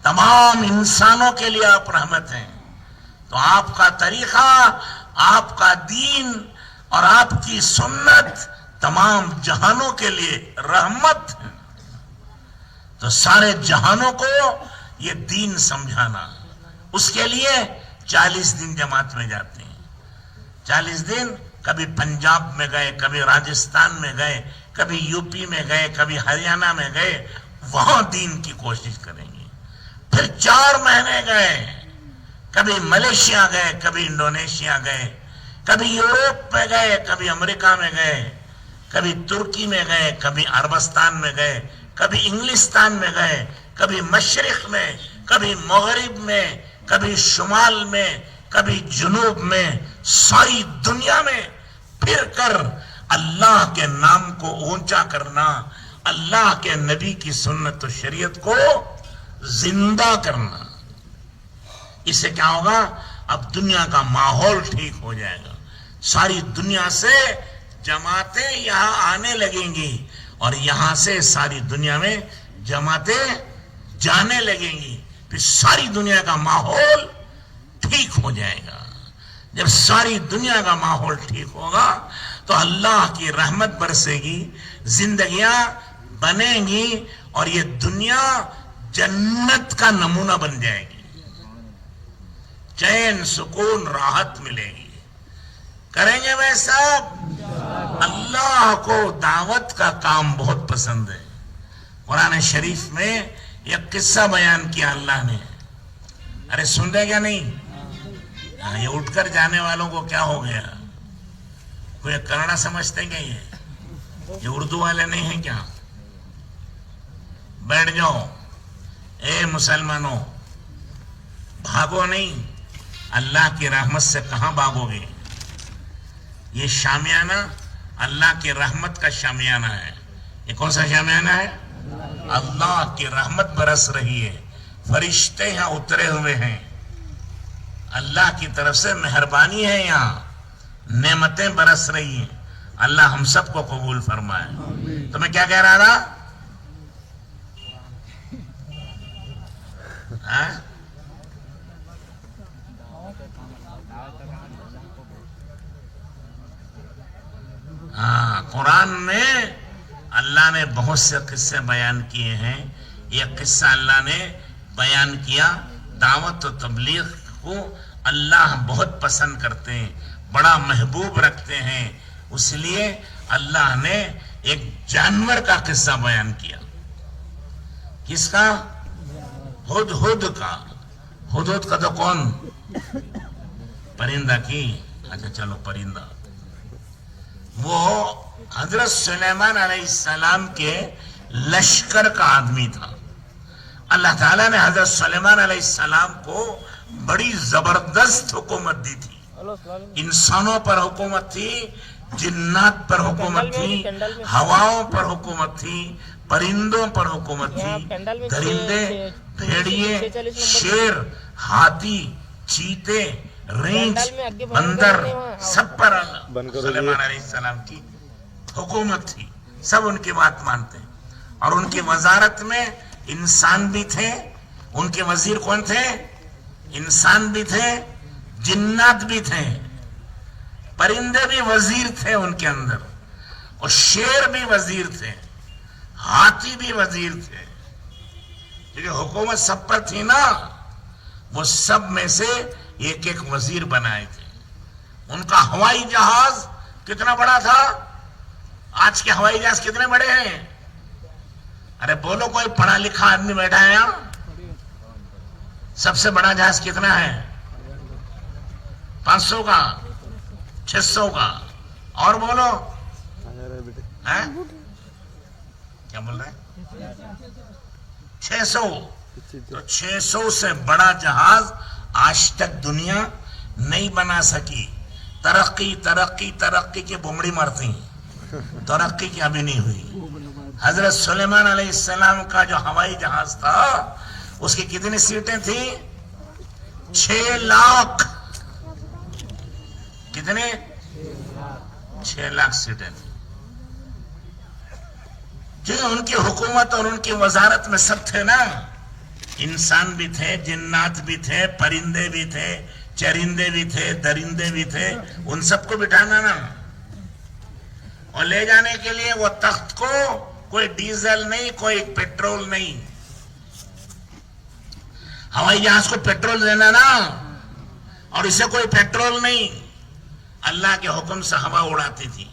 تمام انسانوں کے لیے آپ رحمت ہیں۔ تو آپ کا طریقہ، آپ کا دین اور آپ کی سنت تمام جہانوں کے لیے رحمت ہے۔ تو سارے جہانوں کو یہ دین سمجھانا، اس کے لیے 40 دن جماعت میں جاتے ہیں۔ 40 دن کبھی پنجاب میں گئے، کبھی راجستھان میں گئے، کبھی یو پی میں گئے، کبھی ہریانہ میں گئے، وہاں دین کی کوشش کریں گے۔ پھر 4 مہینے گئے، کبھی ملیشیا گئے، کبھی انڈونیشیا گئے، کبھی یوروپ میں گئے، کبھی امریکہ میں گئے، کبھی ترکی میں گئے، کبھی عربستان میں گئے، کبھی انگلستان میں گئے، کبھی مشرق میں، کبھی مغرب میں، کبھی شمال میں، کبھی جنوب میں، ساری دنیا میں پھر کر اللہ کے نام کو اونچا کرنا، اللہ کے نبی کی سنت و شریعت کو زندہ کرنا۔ اس سے کیا ہوگا؟ اب دنیا کا ماحول ٹھیک ہو جائے گا، ساری دنیا سے جماعتیں یہاں آنے لگیں گی، اور یہاں سے ساری دنیا میں جماعتیں جانے لگیں گی، پھر ساری دنیا کا ماحول ٹھیک ہو جائے گا۔ جب ساری دنیا کا ماحول ٹھیک ہوگا تو اللہ کی رحمت برسے گی, زندگیاں بنیں گی, اور یہ دنیا جنت کا نمونہ بن جائے گی, چین سکون راحت ملے گی. کریں گے ویسا؟ اللہ کو دعوت کا کام بہت پسند ہے. قرآن شریف میں ایک قصہ بیان کیا اللہ نے, ارے سن رہے کیا نہیں؟ یہ اٹھ کر جانے والوں کو کیا ہو گیا؟ کوئی کنڑا سمجھتے ہیں کیا یہ اردو والے نہیں ہیں کیا؟ بیٹھ جاؤ. اے مسلمانوں, بھاگو نہیں, اللہ کی رحمت سے کہاں بھاگو گے؟ یہ شامیانہ اللہ کی رحمت کا شامیانہ ہے. یہ کون سا شامیانہ ہے؟ اللہ کی رحمت برس رہی ہے, فرشتے یہاں اترے ہوئے ہیں, اللہ کی طرف سے مہربانی ہے, یہاں نعمتیں برس رہی ہیں. اللہ ہم سب کو قبول فرمائے. تو میں کیا کہہ رہا تھا؟ قرآن میں اللہ نے بہت سے قصے بیان کیے ہیں. یہ قصہ اللہ نے بیان کیا, دعوت و تبلیغ کو اللہ بہت پسند کرتے ہیں, بڑا محبوب رکھتے ہیں. اس لیے اللہ نے ایک جانور کا قصہ بیان کیا. کس کا؟ ہدہد کا. ہدہد کا تو کون؟ پرندہ کی. اچھا چلو پرندہ. وہ حضرت سلیمان علیہ السلام کے لشکر کا آدمی تھا. اللہ تعالیٰ نے حضرت سلیمان علیہ السلام کو بڑی زبردست حکومت دی تھی. انسانوں پر حکومت تھی, جنات پر حکومت تھی, ہواؤں پر حکومت تھی, پرندوں پر حکومت تھی, درندے, بھیڑیے, شیر, ہاتھی, چیتے, رینچ, بندر, سب پر سلیمان علیہ السلام کی حکومت تھی. سب ان کی بات مانتے ہیں. اور ان کی وزارت میں انسان بھی تھے. ان کے وزیر کون تھے؟ انسان بھی تھے, جنات بھی تھے, پرندے بھی وزیر تھے ان کے اندر, اور شیر بھی وزیر تھے, ہاتھی بھی وزیر تھے. کیونکہ حکومت سب پر تھی نا, وہ سب میں سے ایک ایک وزیر بنائے تھے. ان کا ہوائی جہاز کتنا بڑا تھا؟ آج کے ہوائی جہاز کتنے بڑے ہیں؟ ارے بولو, کوئی پڑھا لکھا آدمی بیٹھا ہے یہاں؟ سب سے بڑا جہاز کتنا ہے؟ 500 کا, 600 کا, اور بولو کیا بول رہے ہیں؟ 600. تو 600 سے بڑا جہاز آج تک دنیا نہیں بنا سکی. ترقی ترقی ترقی کی بمڑی مرتی, ترقی کی ابھی نہیں ہوئی. حضرت سلیمان علیہ السلام کا جو ہوائی جہاز تھا, اس کی کتنی سیٹیں تھیں؟ 6 لاکھ. کتنے؟ 6 لاکھ سیٹیں تھیں. جو ان کی حکومت اور ان کی وزارت میں سب تھے نا, انسان بھی تھے, جنات بھی تھے, پرندے بھی تھے, چرندے بھی تھے, درندے بھی تھے. ان سب کو بٹھانا نا, اور لے جانے کے لیے وہ تخت کو کوئی ڈیزل نہیں, کوئی پیٹرول نہیں. ہوائی جہاز کو پیٹرول دینا نا, اور اسے کوئی پیٹرول نہیں, اللہ کے حکم سے ہوا اڑاتی تھی.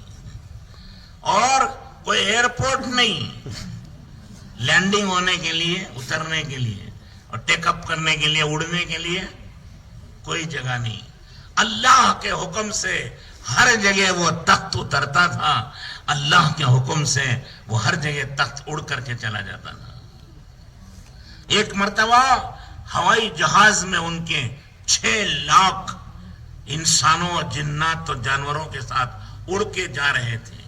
اور کوئی ایئرپورٹ نہیں, لینڈنگ ہونے کے لیے, اترنے کے لیے, اور ٹیک اپ کرنے کے لیے, اڑنے کے لیے کوئی جگہ نہیں. اللہ کے حکم سے ہر جگہ وہ تخت اترتا تھا, اللہ کے حکم سے وہ ہر جگہ تخت اڑ کر کے چلا جاتا تھا. ایک مرتبہ ہوائی جہاز میں ان کے 6 لاکھ انسانوں اور جنات اور جانوروں کے ساتھ اڑ کے جا رہے تھے.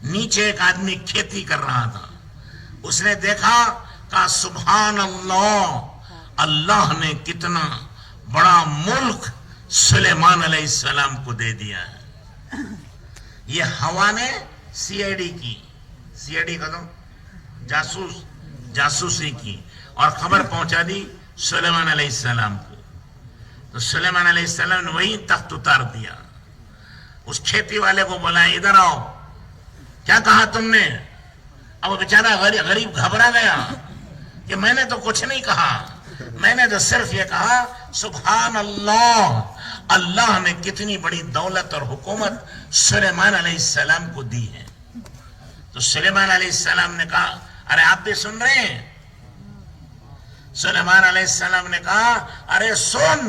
نیچے ایک آدمی کھیتی کر رہا تھا. اس نے دیکھا, کہا سبحان اللہ, اللہ نے کتنا بڑا ملک سلیمان علیہ السلام کو دے دیا ہے. یہ ہوا نے سی آئی ڈی کی, سی آئی ڈی کا تو جاسوسی کی, اور خبر پہنچا دی سلیمان علیہ السلام کو. تو سلیمان علیہ السلام نے وہی تخت اتار دیا. اس کھیتی والے کو بلایا ادھر آؤ کیا کہا تم نے اب وہ بیچارہ غریب گھبرا گیا کہ میں نے تو کچھ نہیں کہا میں نے تو صرف یہ کہا سبحان اللہ اللہ نے کتنی بڑی دولت اور حکومت سلیمان علیہ السلام کو دی ہے تو سلیمان علیہ السلام نے کہا ارے آپ بھی سن رہے ہیں سلیمان علیہ السلام نے کہا ارے سن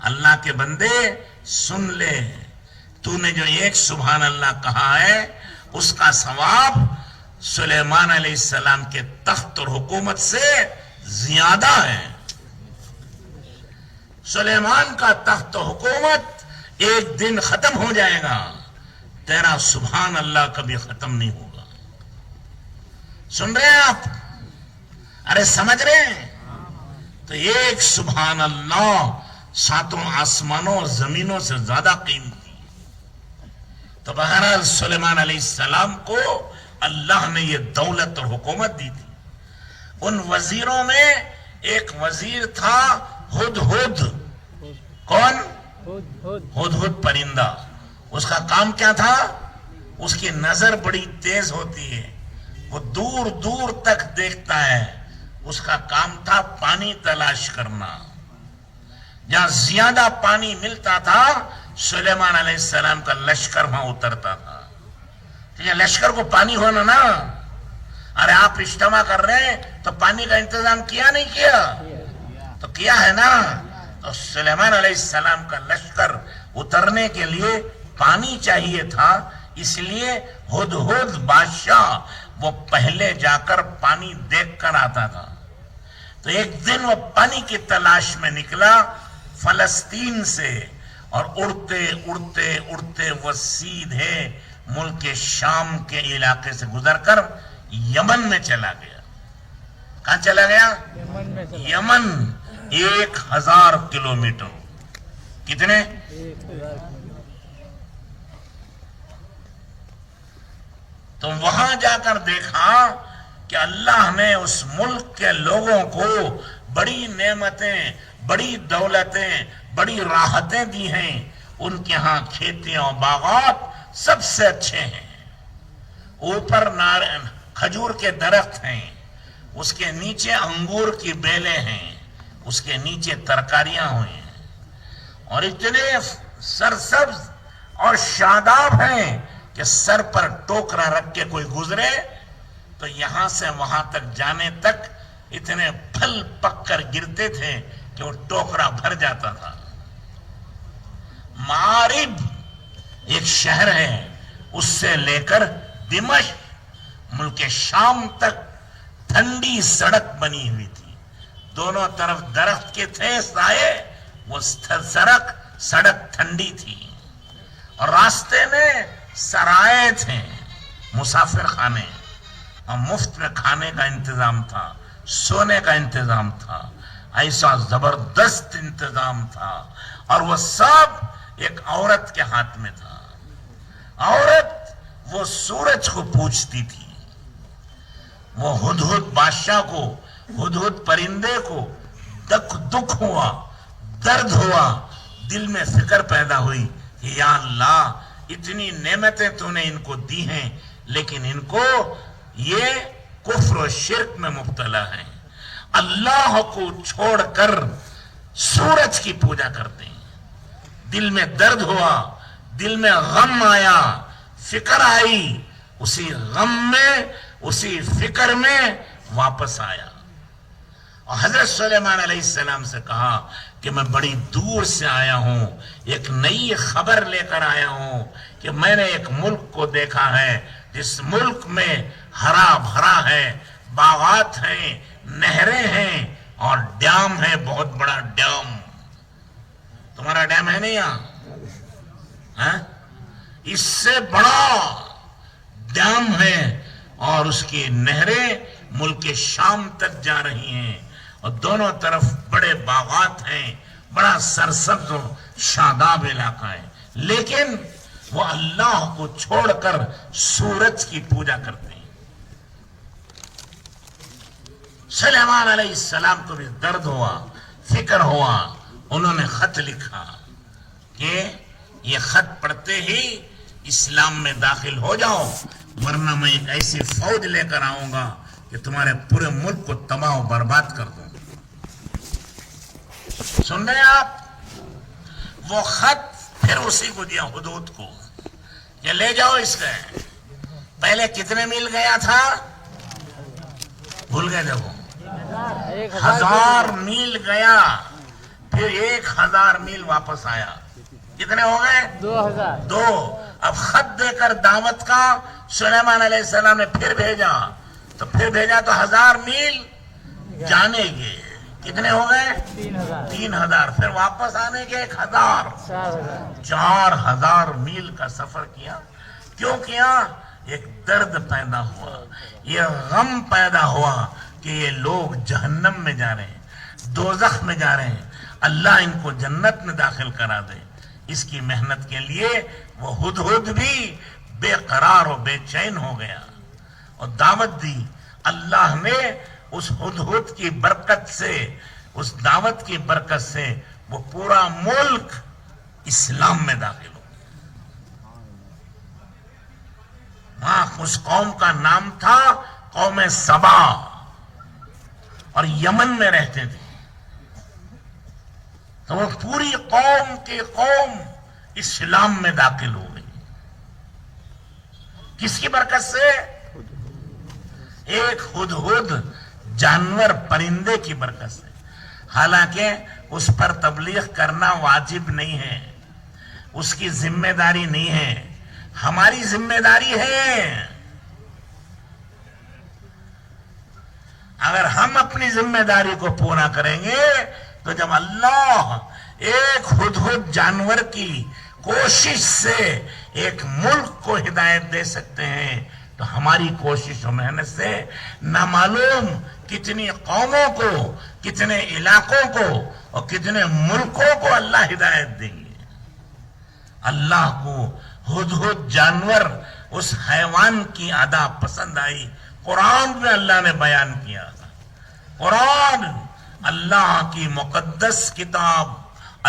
اللہ کے بندے سن لے تو نے جو ایک سبحان اللہ کہا ہے اس کا ثواب سلیمان علیہ السلام کے تخت اور حکومت سے زیادہ ہے سلیمان کا تخت و حکومت ایک دن ختم ہو جائے گا تیرا سبحان اللہ کبھی ختم نہیں ہوگا سن رہے ہیں آپ ارے سمجھ رہے ہیں تو ایک سبحان اللہ ساتوں آسمانوں اور زمینوں سے زیادہ قیمتی تو بہرحال سلیمان علیہ السلام کو اللہ نے یہ دولت اور حکومت دی تھی ان وزیروں میں ایک وزیر تھا ہدہد کون ہدہد پرندہ اس کا کام کیا تھا اس کی نظر بڑی تیز ہوتی ہے وہ دور دور تک دیکھتا ہے اس کا کام تھا پانی تلاش کرنا جہاں زیادہ پانی ملتا تھا سلیمان علیہ السلام کا لشکر وہاں اترتا تھا لشکر کو پانی ہونا نا ارے آپ اجتماع کر رہے ہیں تو پانی کا انتظام کیا نہیں کیا تو کیا ہے نا تو سلیمان علیہ السلام کا لشکر اترنے کے لیے پانی چاہیے تھا اس لیے ہدہد بادشاہ وہ پہلے جا کر پانی دیکھ کر آتا تھا تو ایک دن وہ پانی کی تلاش میں نکلا فلسطین سے اور اڑتے اڑتے اڑتے وہ سیدھے ملک شام کے علاقے سے گزر کر یمن میں چلا گیا کہاں چلا گیا یمن 1000 کلومیٹر کتنے تو وہاں جا کر دیکھا کہ اللہ نے اس ملک کے لوگوں کو بڑی نعمتیں بڑی دولتیں بڑی راحتیں دی ہیں ان کے ہاں کھیتیاں باغات سب سے اچھے ہیں اوپر کھجور کے درخت ہیں اس کے نیچے انگور کی بیلیں ہیں اس کے نیچے ترکاریاں ہوئی ہیں اور اتنے سرسبز اور شاداب ہیں کہ سر پر ٹوکرا رکھ کے کوئی گزرے تو یہاں سے وہاں تک جانے تک اتنے پھل پک کر گرتے تھے کہ وہ ٹوکرا بھر جاتا تھا معارب ایک شہر ہے اس سے لے کر دمشق ملک شام تک ٹھنڈی سڑک بنی ہوئی تھی دونوں طرف درخت کے تھے سائے وہ سڑک ٹھنڈی تھی اور راستے میں سرائے تھے مسافر خانے اور مفت میں کھانے کا انتظام تھا سونے کا انتظام تھا ایسا زبردست انتظام تھا اور وہ سب ایک عورت کے ہاتھ میں تھا عورت وہ سورج کو پوچھتی تھی وہ ہدہد بادشاہ کو ہدہد پرندے کو دکھ ہوا درد ہوا دل میں فکر پیدا ہوئی کہ یا اللہ اتنی نعمتیں تو نے ان کو دی ہیں لیکن ان کو یہ کفر و شرک میں مبتلا ہیں اللہ کو چھوڑ کر سورج کی پوجا کرتے ہیں دل میں درد ہوا دل میں غم آیا فکر آئی اسی غم میں اسی فکر میں واپس آیا اور حضرت سلیمان علیہ السلام سے کہا کہ میں بڑی دور سے آیا ہوں ایک نئی خبر لے کر آیا ہوں کہ میں نے ایک ملک کو دیکھا ہے جس ملک میں ہرا بھرا ہے باغات ہیں نہریں ہیں اور ڈیم ہے بہت بڑا ڈیم تمہارا ڈیم ہے نہیں یہاں اس سے بڑا ڈیم ہے اور اس کی نہریں ملک شام تک جا رہی ہیں اور دونوں طرف بڑے باغات ہیں بڑا سرسبز و شاداب علاقہ ہے لیکن وہ اللہ کو چھوڑ کر سورج کی پوجا کرتے ہیں سلیمان علیہ السلام کو بھی درد ہوا فکر ہوا انہوں نے خط لکھا کہ یہ خط پڑھتے ہی اسلام میں داخل ہو جاؤ، ورنہ میں ایک ایسی فوج لے کر آؤں گا کہ تمہارے پورے ملک کو تباہ و برباد کر دوں۔ سن رہے آپ؟ وہ خط پھر اسی کو دیا حدود کو کہ لے جاؤ اس کے۔ پہلے کتنے میل گیا تھا؟ بھول گئے دیکھو، 1000 میل گیا، پھر 1000 میل واپس آیا۔ کتنے ہو گئے؟
2000۔
2۔ اب خط دے کر دعوت کا سلیمان علیہ السلام نے پھر بھیجا، تو پھر بھیجا تو 1000 میل جانے کے کتنے ہو گئے؟ 3000۔ پھر واپس آنے کے 1000، 4000 میل کا سفر کیا۔ کیوں کیا؟ ایک درد پیدا ہوا، یہ غم پیدا ہوا کہ یہ لوگ جہنم میں جا رہے ہیں، دوزخ میں جا رہے ہیں، اللہ ان کو جنت میں داخل کرا دے۔ اس کی محنت کے لیے وہ ہدہد بھی بے قرار و بے چین ہو گیا اور دعوت دی۔ اللہ نے اس ہدہد کی برکت سے، اس دعوت کی برکت سے وہ پورا ملک اسلام میں داخل ہو گیا۔ وہاں اس قوم کا نام تھا قوم سبا، اور یمن میں رہتے تھے۔ تو وہ پوری قوم کی قوم اسلام میں داخل ہو گئی۔ کس کی برکت سے؟ ایک ہدہد جانور پرندے کی برکت سے۔ حالانکہ اس پر تبلیغ کرنا واجب نہیں ہے، اس کی ذمہ داری نہیں ہے، ہماری ذمہ داری ہے۔ اگر ہم اپنی ذمہ داری کو پورا کریں گے تو جب اللہ ایک ہدہد جانور کی کوشش سے ایک ملک کو ہدایت دے سکتے ہیں تو ہماری کوشش و محنت سے نہ معلوم کتنی قوموں کو، کتنے علاقوں کو اور کتنے ملکوں کو اللہ ہدایت دیں گے۔ اللہ کو ہدہد جانور، اس حیوان کی ادا پسند آئی۔ قرآن میں اللہ نے بیان کیا تھا۔ قرآن اللہ کی مقدس کتاب،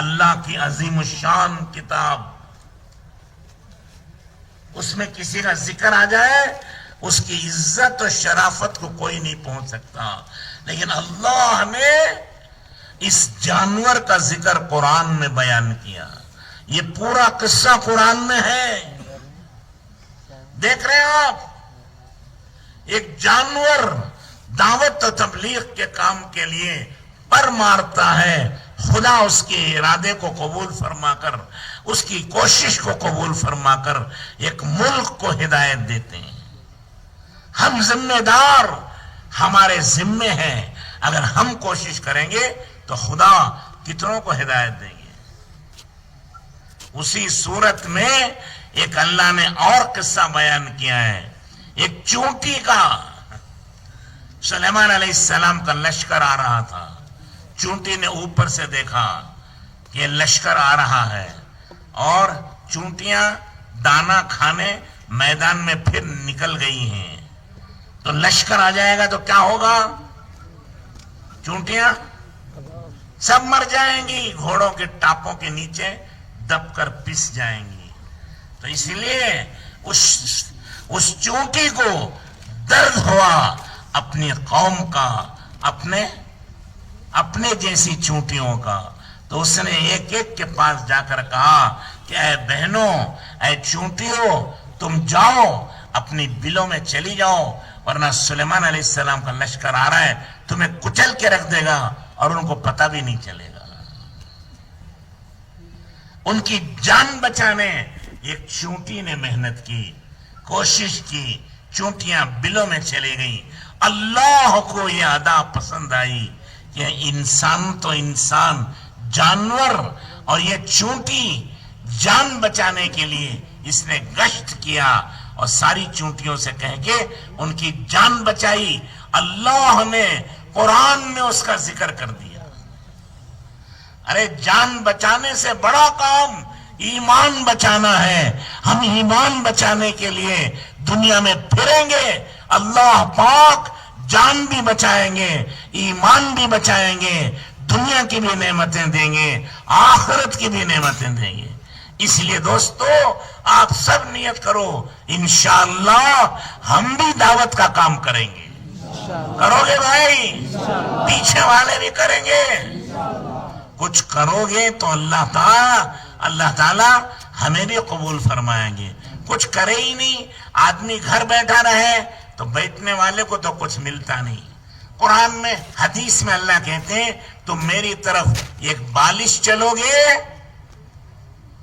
اللہ کی عظیم الشان کتاب، اس میں کسی کا ذکر آ جائے اس کی عزت و شرافت کو کوئی نہیں پہنچ سکتا، لیکن اللہ نے اس جانور کا ذکر قرآن میں بیان کیا۔ یہ پورا قصہ قرآن میں ہے۔ دیکھ رہے ہیں آپ، ایک جانور دعوت و تبلیغ کے کام کے لیے پر مارتا ہے، خدا اس کے ارادے کو قبول فرما کر، اس کی کوشش کو قبول فرما کر ایک ملک کو ہدایت دیتے ہیں۔ ہم ذمہ دار، ہمارے ذمے ہیں، اگر ہم کوشش کریں گے تو خدا کتنوں کو ہدایت دیں گے۔ اسی صورت میں ایک اللہ نے اور قصہ بیان کیا ہے، ایک چونٹی کا۔ سلیمان علیہ السلام کا لشکر آ رہا تھا، چونٹی نے اوپر سے دیکھا کہ یہ لشکر آ رہا ہے، اور چونٹیاں دانا کھانے میدان میں پھر نکل گئی ہیں، تو لشکر آ جائے گا تو کیا ہوگا؟ چونٹیاں سب مر جائیں گی، گھوڑوں کے ٹاپوں کے نیچے دب کر پس جائیں گی۔ تو اس لیے اس چونٹی کو درد ہوا اپنی قوم کا، اپنے جیسی چونٹیوں کا، تو اس نے ایک ایک کے پاس جا کر کہا کہ اے بہنوں، اے چونٹیوں، تم جاؤ اپنی بلوں میں چلی جاؤ، ورنہ سلیمان علیہ السلام کا لشکر آ رہا ہے، تمہیں کچل کے رکھ دے گا اور ان کو پتہ بھی نہیں چلے گا۔ ان کی جان بچانے ایک چونٹی نے محنت کی، کوشش کی، چونٹیاں بلوں میں چلی گئیں۔ اللہ کو یہ ادا پسند آئی کہ انسان تو انسان، جانور، اور یہ چونٹی جان بچانے کے لیے اس نے گشت کیا اور ساری چونٹیوں سے کہہ کے ان کی جان بچائی۔ اللہ نے قرآن میں اس کا ذکر کر دیا۔ ارے جان بچانے سے بڑا کام ایمان بچانا ہے۔ ہم ایمان بچانے کے لیے دنیا میں پھریں گے، اللہ پاک جان بھی بچائیں گے، ایمان بھی بچائیں گے، دنیا کی بھی نعمتیں دیں گے، آخرت کی بھی نعمتیں دیں گے۔ اس لیے دوستو آپ سب نیت کرو انشاءاللہ ہم بھی دعوت کا کام کریں گے. کرو گے بھائی؟ پیچھے والے بھی کریں گے. کچھ کرو گے تو اللہ تعالی ہمیں بھی قبول فرمائیں گے. کچھ کرے ہی نہیں، آدمی گھر بیٹھا رہے تو بیٹھنے والے کو تو کچھ ملتا نہیں. قرآن میں حدیث میں اللہ کہتے ہیں تم میری طرف ایک بالش چلو گے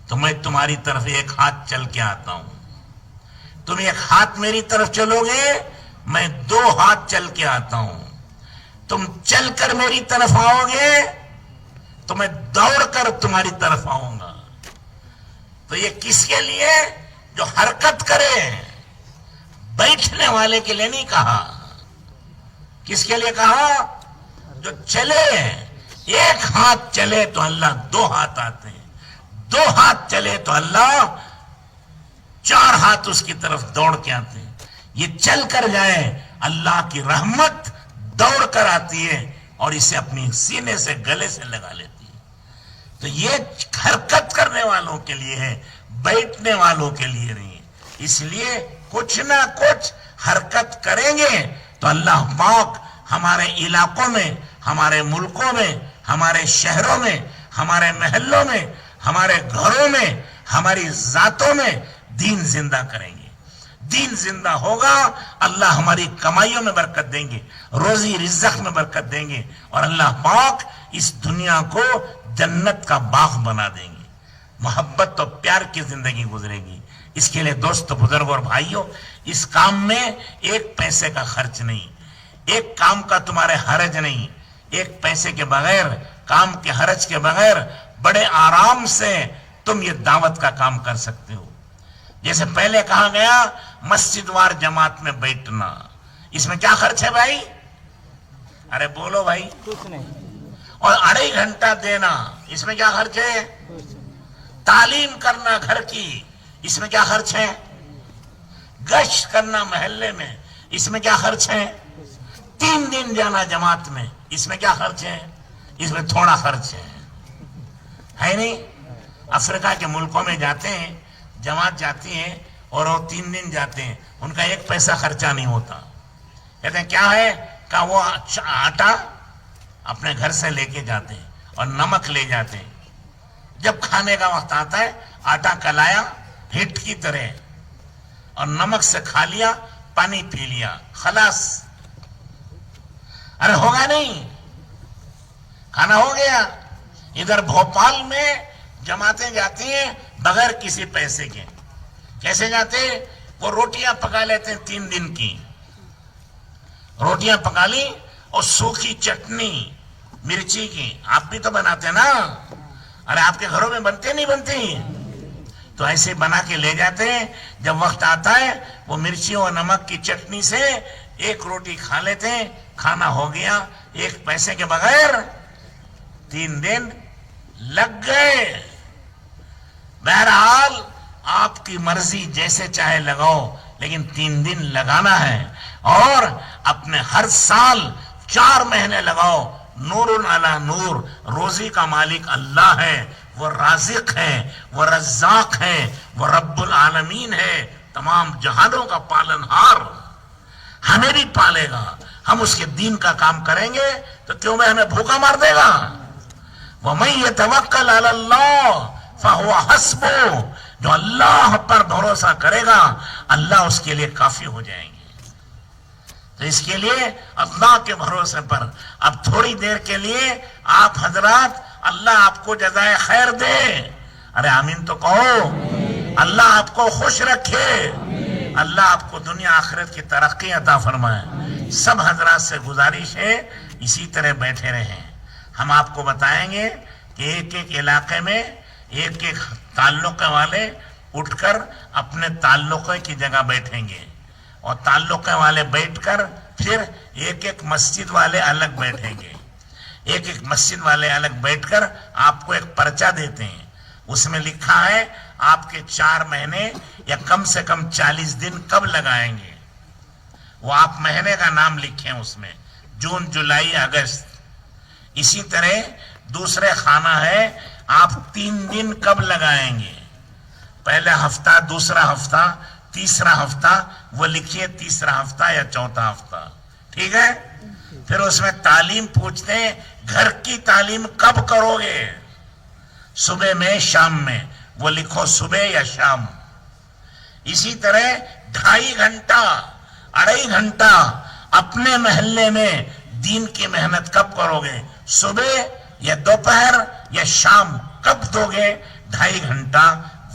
تو میں تمہاری طرف ایک ہاتھ چل کے آتا ہوں. تم ایک ہاتھ میری طرف چلو گے میں 2 ہاتھ چل کے آتا ہوں. تم چل کر میری طرف آؤ گے تو میں دوڑ کر تمہاری طرف آؤں گا. تو یہ کس کے لیے؟ جو حرکت کرے، بیٹھنے والے کے لیے نہیں کہا. کس کے لیے کہا؟ جو چلے. ایک ہاتھ چلے تو اللہ 2 ہاتھ آتے ہیں، 2 ہاتھ چلے تو اللہ 4 ہاتھ اس کی طرف دوڑ کے آتے ہیں. یہ چل کر جائے اللہ کی رحمت دوڑ کر آتی ہے اور اسے اپنی سینے سے گلے سے لگا لیتی ہے. تو یہ حرکت کرنے والوں کے لیے ہے، بیٹھنے والوں کے لیے نہیں. اس لیے کچھ نہ کچھ حرکت کریں گے تو اللہ پاک ہمارے علاقوں میں، ہمارے ملکوں میں، ہمارے شہروں میں، ہمارے محلوں میں، ہمارے گھروں میں، ہماری ذاتوں میں دین زندہ کریں گے. دین زندہ ہوگا، اللہ ہماری کمائیوں میں برکت دیں گے، روزی رزق میں برکت دیں گے، اور اللہ پاک اس دنیا کو جنت کا باغ بنا دیں گے. محبت اور پیار کی زندگی گزرے گی. اس کے لیے دوستو، بزرگوں اور بھائیوں، اس کام میں 1 پیسے کا خرچ نہیں، ایک کام کا تمہارے حرج نہیں. 1 پیسے کے بغیر، کام کے حرج کے بغیر بڑے آرام سے تم یہ دعوت کا کام کر سکتے ہو. جیسے پہلے کہا گیا مسجد وار جماعت میں بیٹھنا، اس میں کیا خرچ ہے بھائی؟ ارے بولو بھائی. کچھ نہیں. اور 2.5 گھنٹہ دینا، اس میں کیا خرچ ہے؟ تعلیم کرنا گھر کی، اس میں کیا خرچ ہے؟ گشت کرنا محلے میں، اس میں کیا خرچ ہے؟ 3 دن جانا جماعت میں، اس میں کیا خرچ ہے؟ اس میں تھوڑا خرچ ہے نہیں؟ افریقہ کے ملکوں میں جاتے ہیں، جماعت جاتی ہے اور وہ 3 دن جاتے ہیں، ان کا 1 پیسہ خرچہ نہیں ہوتا. کہتے ہیں کیا ہے؟ کہ وہ آٹا اپنے گھر سے لے کے جاتے ہیں اور نمک لے جاتے ہیں. جب کھانے کا وقت آتا ہے آٹا کلایا ہٹ کی طرح اور نمک سے کھا لیا، پانی پی لیا، خلاص. ارے ہوگا نہیں، کھانا ہو گیا. ادھر بھوپال میں جماعتیں جاتی ہیں بغیر کسی پیسے کے. کیسے جاتے؟ وہ روٹیاں پکا لیتے ہیں 3 دن کی. روٹیاں پکا لی اور سوکھی چٹنی مرچی کی. آپ بھی تو بناتے نا؟ ارے آپ کے گھروں میں بنتے نہیں بنتی؟ تو ایسے بنا کے لے جاتے ہیں. جب وقت آتا ہے وہ مرچی اور نمک کی چٹنی سے 1 روٹی کھا لیتے ہیں. کھانا ہو گیا 1 پیسے کے بغیر. 3 دن لگ گئے. بہرحال آپ کی مرضی، جیسے چاہے لگاؤ، لیکن 3 دن لگانا ہے. اور اپنے ہر سال 4 مہینے لگاؤ. نور علی نور. روزی کا مالک اللہ ہے، وہ رازق ہے، وہ رزاق ہے، وہ رب العالمین ہے، تمام جہانوں کا پالنہار. ہمیں بھی پالے گا. ہم اس کے دین کا کام کریں گے تو کیوں میں ہمیں بھوکا مار دے گا؟ وَمَن يَتَوَكَّلْ عَلَى اللَّهِ فَهُوَ حَسْبُهُ. جو اللہ پر بھروسہ کرے گا اللہ اس کے لیے کافی ہو جائیں گے. تو اس کے لیے اللہ کے بھروسے پر اب تھوڑی دیر کے لیے آپ حضرات، اللہ آپ کو جزائے خیر دے. ارے آمین تو کہو. اللہ آپ کو خوش رکھے، اللہ آپ کو دنیا آخرت کی ترقی عطا فرمائے. سب حضرات سے گزارش ہے اسی طرح بیٹھے رہیں. ہم آپ کو بتائیں گے کہ ایک علاقے میں ایک تعلقے والے اٹھ کر اپنے تعلقے کی جگہ بیٹھیں گے، اور تعلقے والے بیٹھ کر پھر ایک مسجد والے الگ بیٹھیں گے. ایک مسجد والے الگ بیٹھ کر آپ کو ایک پرچہ دیتے ہیں. اس میں لکھا ہے آپ کے 4 مہینے یا کم سے کم 40 دن کب لگائیں گے. وہ آپ مہینے کا نام لکھیں اس میں، جون، جولائی، اگست. اسی طرح دوسرے خانہ ہے آپ 3 دن کب لگائیں گے. پہلا ہفتہ، دوسرا ہفتہ، تیسرا ہفتہ، وہ لکھیے تیسرا ہفتہ یا چوتھا ہفتہ، ٹھیک ہے؟ پھر اس میں تعلیم پوچھتے ہیں گھر کی تعلیم کب کرو گے؟ صبح میں، شام میں، وہ لکھو صبح یا شام۔ اسی طرح 2.5 گھنٹہ 2.5 گھنٹہ اپنے محلے میں دین کی محنت کب کرو گے؟ صبح یا دوپہر یا شام، کب دو گے 2.5 گھنٹہ؟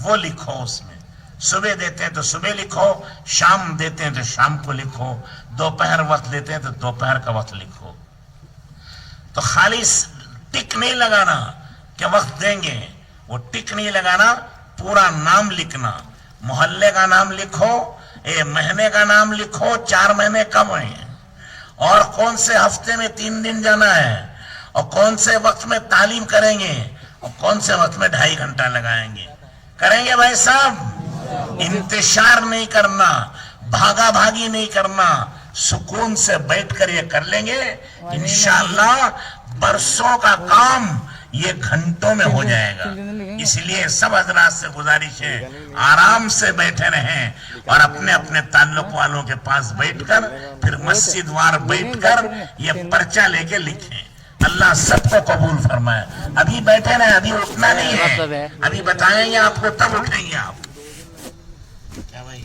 وہ لکھو اس میں۔ صبح دیتے ہیں تو صبح لکھو، شام دیتے ہیں تو شام کو لکھو، دوپہر وقت دیتے ہیں تو دوپہر کا وقت لکھو۔ تو خالی ٹک نہیں لگانا کہ وقت دیں گے، وہ ٹک نہیں لگانا، پورا نام لکھنا۔ محلے کا نام لکھو، مہینے کا نام لکھو، 4 مہینے کب ہیں، اور کون سے ہفتے میں 3 دن جانا ہے، اور کون سے وقت میں تعلیم کریں گے، اور کون سے وقت میں 2.5 گھنٹہ لگائیں گے۔ کریں گے بھائی صاحب؟ انتشار نہیں کرنا، بھاگا بھاگی نہیں کرنا، سکون سے بیٹھ کر یہ کر لیں گے، انشاءاللہ برسوں کا کام یہ گھنٹوں میں ہو جائے گا۔ اس لیے سب حضرات سے گزارش ہے آرام سے بیٹھے رہیں، اور اپنے اپنے تعلق والوں کے پاس بیٹھ کر، پھر مسجد وار بیٹھ کر یہ پرچہ لے کے لکھیں۔ اللہ سب کو قبول فرمائے۔ ابھی بیٹھے رہیں، ابھی اٹھنا نہیں ہے، ابھی بتائیں گے آپ کو، تب اٹھیں گے آپ۔ کیا بھائی؟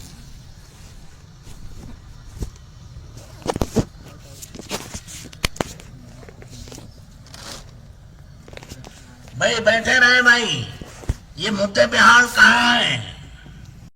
بھائی بیٹھے رہے بھائی، یہ مدعے بحال کہاں ہے؟